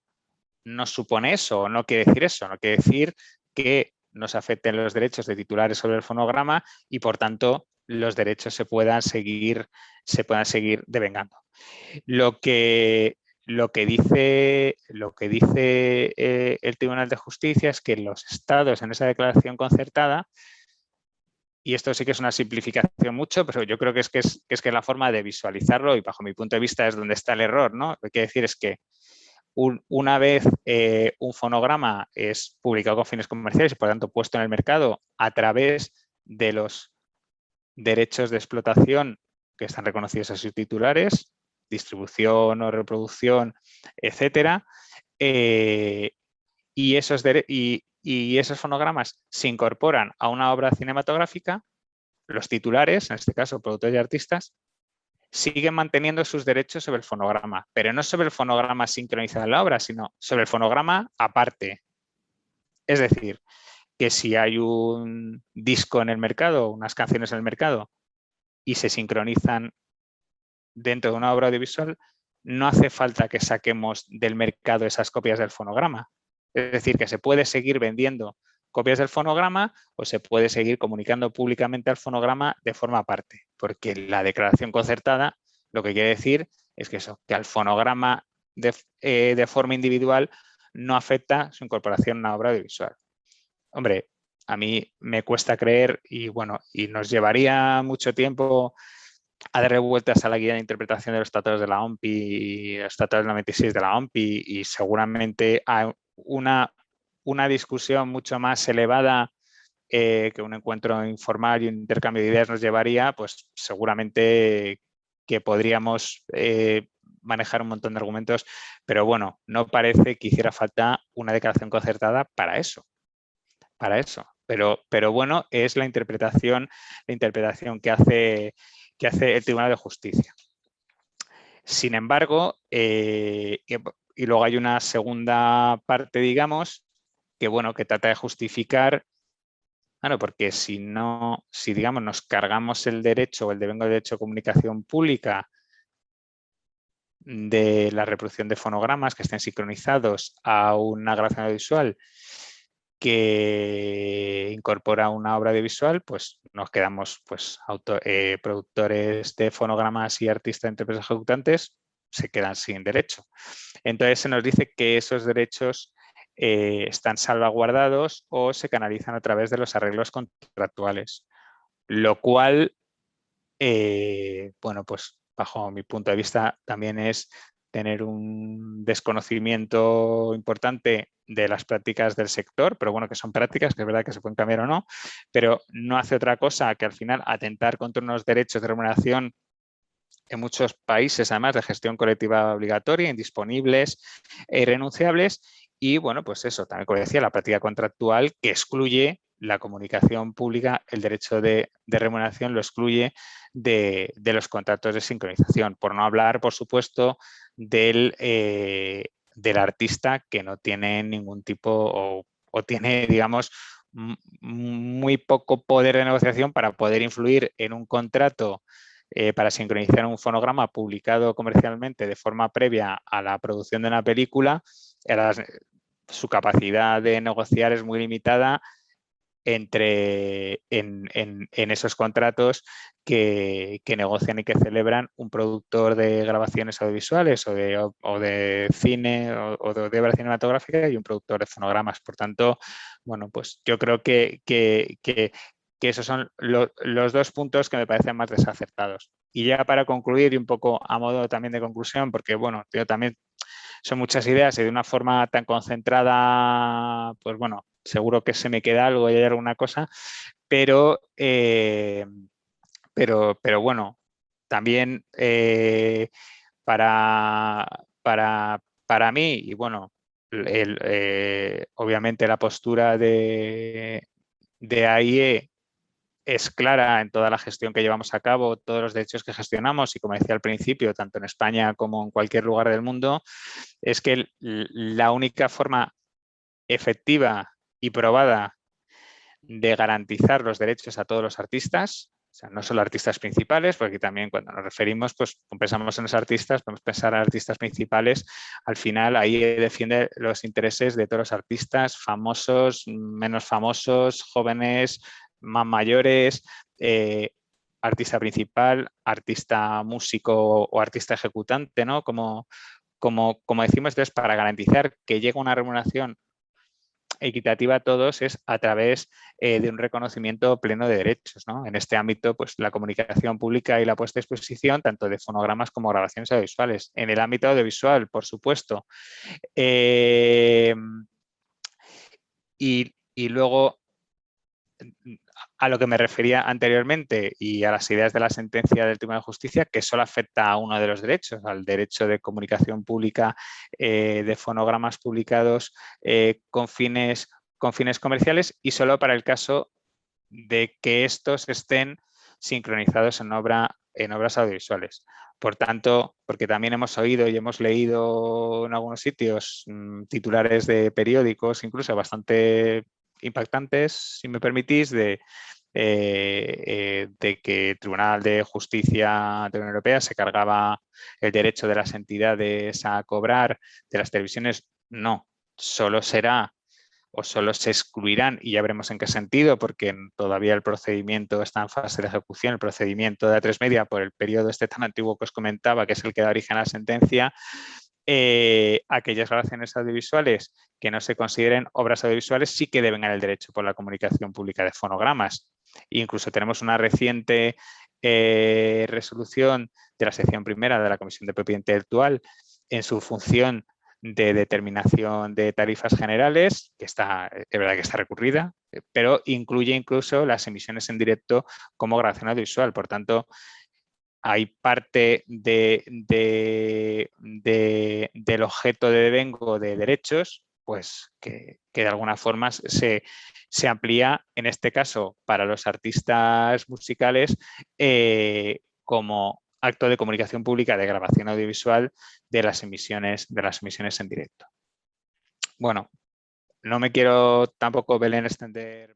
no supone eso, no quiere decir eso, no quiere decir que nos afecten los derechos de titulares sobre el fonograma y, por tanto, los derechos se puedan seguir devengando. Lo que dice el Tribunal de Justicia es que los estados en esa declaración concertada, y esto sí que es una simplificación mucho, pero yo creo que es la forma de visualizarlo, y bajo mi punto de vista es donde está el error, ¿no? Lo que quiere decir es que una vez un fonograma es publicado con fines comerciales y por tanto puesto en el mercado a través de los derechos de explotación que están reconocidos a sus titulares, distribución o reproducción, etcétera, y esos fonogramas se incorporan a una obra cinematográfica, los titulares, en este caso productores y artistas, siguen manteniendo sus derechos sobre el fonograma, pero no sobre el fonograma sincronizado en la obra, sino sobre el fonograma aparte. Es decir, que si hay un disco en el mercado, unas canciones en el mercado, y se sincronizan dentro de una obra audiovisual, no hace falta que saquemos del mercado esas copias del fonograma. Es decir, que se puede seguir vendiendo copias del fonograma o se puede seguir comunicando públicamente al fonograma de forma aparte, porque la declaración concertada lo que quiere decir es que eso, que al fonograma de forma individual no afecta su incorporación a una obra audiovisual. Hombre, a mí me cuesta creer y bueno, y nos llevaría mucho tiempo a dar vueltas a la guía de interpretación de los tratados de la OMPI, los tratados del 96 de la OMPI, y seguramente a una discusión mucho más elevada que un encuentro informal y un intercambio de ideas nos llevaría, pues seguramente que podríamos manejar un montón de argumentos, pero bueno, no parece que hiciera falta una declaración concertada para eso. Pero bueno, es la interpretación que hace el Tribunal de Justicia. Sin embargo, y luego hay una segunda parte, digamos, que trata de justificar, claro, porque si digamos nos cargamos el derecho o el devengo de derecho de comunicación pública de la reproducción de fonogramas que estén sincronizados a una grabación audiovisual que incorpora una obra audiovisual, pues nos quedamos productores de fonogramas y artistas, intérpretes ejecutantes se quedan sin derecho. Entonces se nos dice que esos derechos están salvaguardados o se canalizan a través de los arreglos contractuales, lo cual, pues bajo mi punto de vista también es tener un desconocimiento importante de las prácticas del sector, pero bueno, que son prácticas, que es verdad que se pueden cambiar o no, pero no hace otra cosa que al final atentar contra unos derechos de remuneración en muchos países, además de gestión colectiva obligatoria, indisponibles e irrenunciables, y bueno, pues eso, también como decía, la práctica contractual que excluye la comunicación pública, el derecho de remuneración lo excluye de los contratos de sincronización, por no hablar, por supuesto, del artista que no tiene ningún tipo o tiene, digamos, muy poco poder de negociación para poder influir en un contrato para sincronizar un fonograma publicado comercialmente de forma previa a la producción de una película. Su capacidad de negociar es muy limitada en esos contratos que negocian y que celebran un productor de grabaciones audiovisuales o de cine o de obra cinematográfica y un productor de fonogramas. Por tanto, bueno, pues yo creo que que esos son los dos puntos que me parecen más desacertados. Y ya para concluir, y un poco a modo también de conclusión, porque bueno, yo también son muchas ideas y de una forma tan concentrada, pues bueno, seguro que se me queda algo y hay alguna cosa, pero bueno, también para mí, y bueno, obviamente la postura de AIE es clara en toda la gestión que llevamos a cabo, todos los derechos que gestionamos y como decía al principio, tanto en España como en cualquier lugar del mundo, es que la única forma efectiva y probada de garantizar los derechos a todos los artistas, o sea, no solo artistas principales, porque también cuando nos referimos, pues pensamos en los artistas, podemos pensar en artistas principales, al final ahí defiende los intereses de todos los artistas, famosos, menos famosos, jóvenes, más mayores, artista principal, artista músico o artista ejecutante, ¿no? Como decimos, entonces, para garantizar que llegue una remuneración equitativa a todos es a través de un reconocimiento pleno de derechos, ¿no? En este ámbito, pues la comunicación pública y la puesta a disposición tanto de fonogramas como grabaciones audiovisuales. En el ámbito audiovisual, por supuesto. Y luego, a lo que me refería anteriormente y a las ideas de la sentencia del Tribunal de Justicia, que solo afecta a uno de los derechos, al derecho de comunicación pública de fonogramas publicados con fines comerciales y solo para el caso de que estos estén sincronizados en obras audiovisuales. Por tanto, porque también hemos oído y hemos leído en algunos sitios titulares de periódicos, incluso bastante impactantes, si me permitís, de que el Tribunal de Justicia de la Unión Europea se cargaba el derecho de las entidades a cobrar de las televisiones. No, solo será o solo se excluirán, y ya veremos en qué sentido, porque todavía el procedimiento está en fase de ejecución, el procedimiento de A3 Media por el periodo este tan antiguo que os comentaba, que es el que da origen a la sentencia, aquellas grabaciones audiovisuales que no se consideren obras audiovisuales sí que deben ganar el derecho por la comunicación pública de fonogramas. Incluso tenemos una reciente resolución de la sección primera de la Comisión de Propiedad Intelectual en su función de determinación de tarifas generales, que es verdad que está recurrida, pero incluye incluso las emisiones en directo como grabación audiovisual. Por tanto, hay parte del objeto de devengo de derechos, pues que de alguna forma se amplía, en este caso, para los artistas musicales, como acto de comunicación pública de grabación audiovisual de las emisiones en directo. Bueno, no me quiero tampoco, Belén, extender